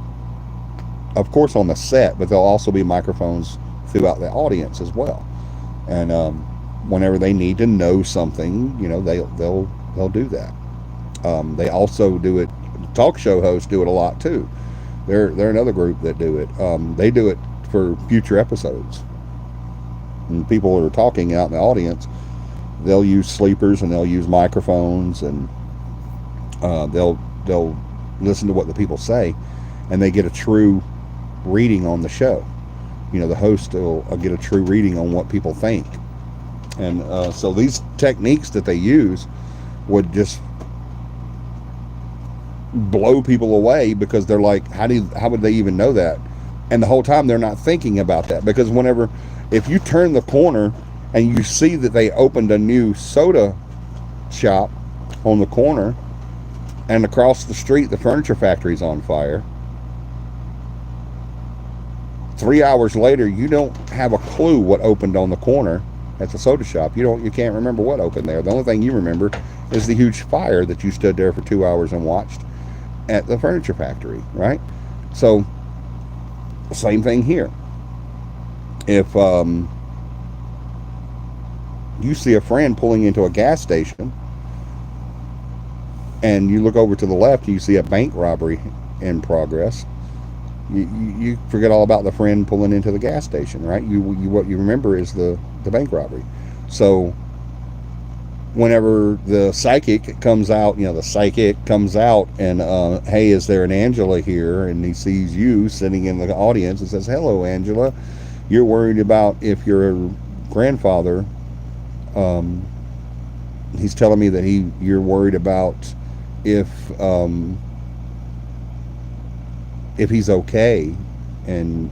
Speaker 1: of course, on the set, but there'll also be microphones throughout the audience as well. And whenever they need to know something, they'll do that. They also do it. Talk show hosts do it a lot too. They're another group that do it. They do it for future episodes. And people are talking out in the audience, they'll use sleepers and they'll use microphones, and they'll listen to what the people say, and they get a true reading on the show. The host will get a true reading on what people think. And so these techniques that they use would just blow people away, because they're like, how would they even know that? And the whole time they're not thinking about that, because if you turn the corner and you see that they opened a new soda shop on the corner, and across the street the furniture factory's on fire, 3 hours later you don't have a clue what opened on the corner at the soda shop. You can't remember what opened there. The only thing you remember is the huge fire that you stood there for 2 hours and watched at the furniture factory, right? So same thing here. If you see a friend pulling into a gas station, and you look over to the left, you see a bank robbery in progress. You forget all about the friend pulling into the gas station, right? What you remember is the bank robbery. So whenever the psychic comes out, and hey, is there an Angela here? And he sees you sitting in the audience and says, hello, Angela. You're worried about if your grandfather, he's telling me that you're worried about if he's okay. And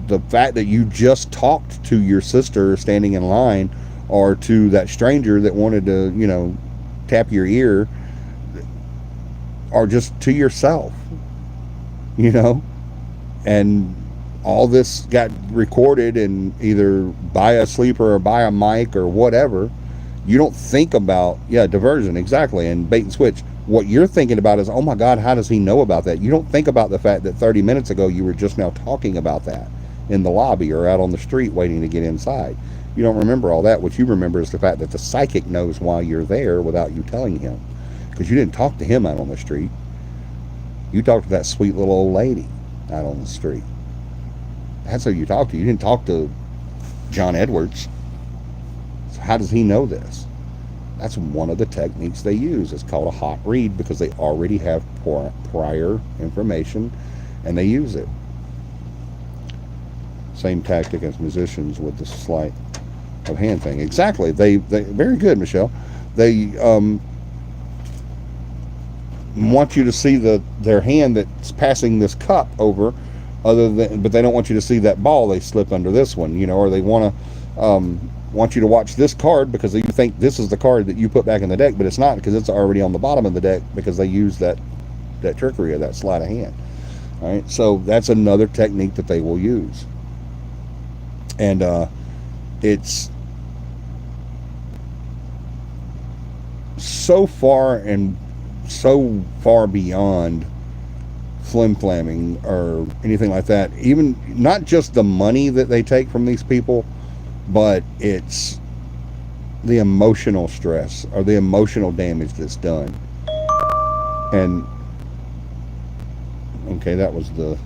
Speaker 1: the fact that you just talked to your sister standing in line, or to that stranger that wanted to, tap your ear, or just to yourself, and all this got recorded and either by a sleeper or by a mic or whatever. You don't think about, diversion, exactly, and bait and switch. What you're thinking about is, oh my God, how does he know about that? You don't think about the fact that 30 minutes ago you were just now talking about that in the lobby or out on the street waiting to get inside. You don't remember all that. What you remember is the fact that the psychic knows why you're there without you telling him. Because you didn't talk to him out on the street. You talked to that sweet little old lady out on the street. That's who you talked to. You didn't talk to John Edwards. So how does he know this? That's one of the techniques they use. It's called a hot read, because they already have prior information and they use it. Same tactic as musicians with the sleight of hand thing. Exactly. They very good, Michelle. They want you to see their hand that's passing this cup over, but they don't want you to see that ball they slip under this one, or they want you to watch this card because you think this is the card that you put back in the deck, but it's not, because it's already on the bottom of the deck, because they use that trickery of that sleight of hand. All right, so that's another technique that they will use, and it's so far beyond flim-flamming or anything like that. Even not just the money that they take from these people, but it's the emotional stress or the emotional damage that's done. And okay, that was the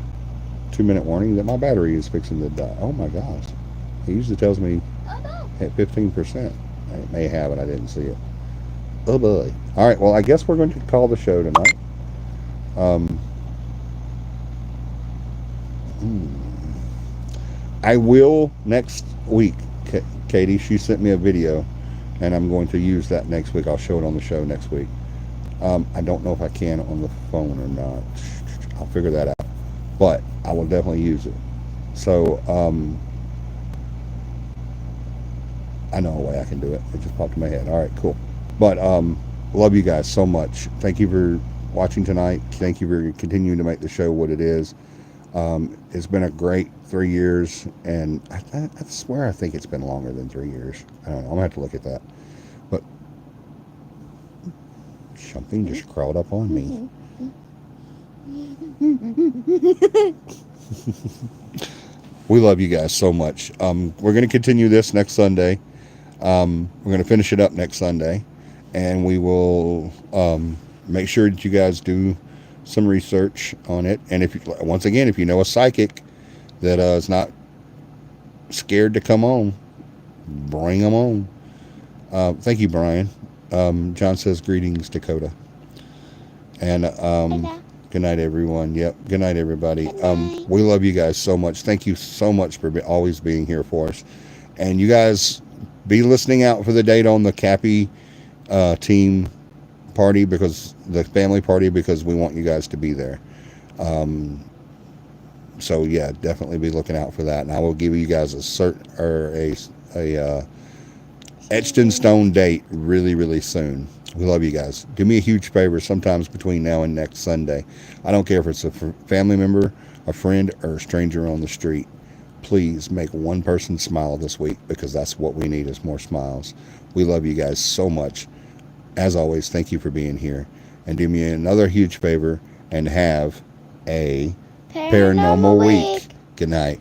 Speaker 1: 2-minute warning that my battery is fixing to die. Oh my gosh. It usually tells me at 15%. It may have it, I didn't see it. Oh boy. Alright, well, I guess we're going to call the show tonight. I will next week. Katie, she sent me a video, and I'm going to use that next week. I'll show it on the show next week. I don't know if I can on the phone or not. I'll figure that out. But I will definitely use it. So, I know a way I can do it. It just popped in my head. Alright, cool. But love you guys so much. Thank you for watching tonight. Thank you for continuing to make the show what it is. It's been a great 3 years, and I swear I think it's been longer than 3 years. I don't know. I'm gonna have to look at that. But something just crawled up on me. We love you guys so much. We're gonna continue this next Sunday. We're gonna finish it up next Sunday, and we will make sure that you guys do some research on it. And if you know a psychic that is not scared to come on, bring them on. Thank you, Brian. John says greetings, Dakota. And good night, everyone. Yep, good night, everybody. We love you guys so much. Thank you so much for always being here for us. And you guys be listening out for the date on the CAPI team party, because the family party, because we want you guys to be there. So yeah, definitely be looking out for that, and I will give you guys a etched in stone date really, really soon. We love you guys. Do me a huge favor sometimes between now and next Sunday. I don't care if it's a family member, a friend, or a stranger on the street. Please make one person smile this week, because that's what we need, is more smiles. We love you guys so much. As always, thank you for being here. And do me another huge favor and have a paranormal week. Good night.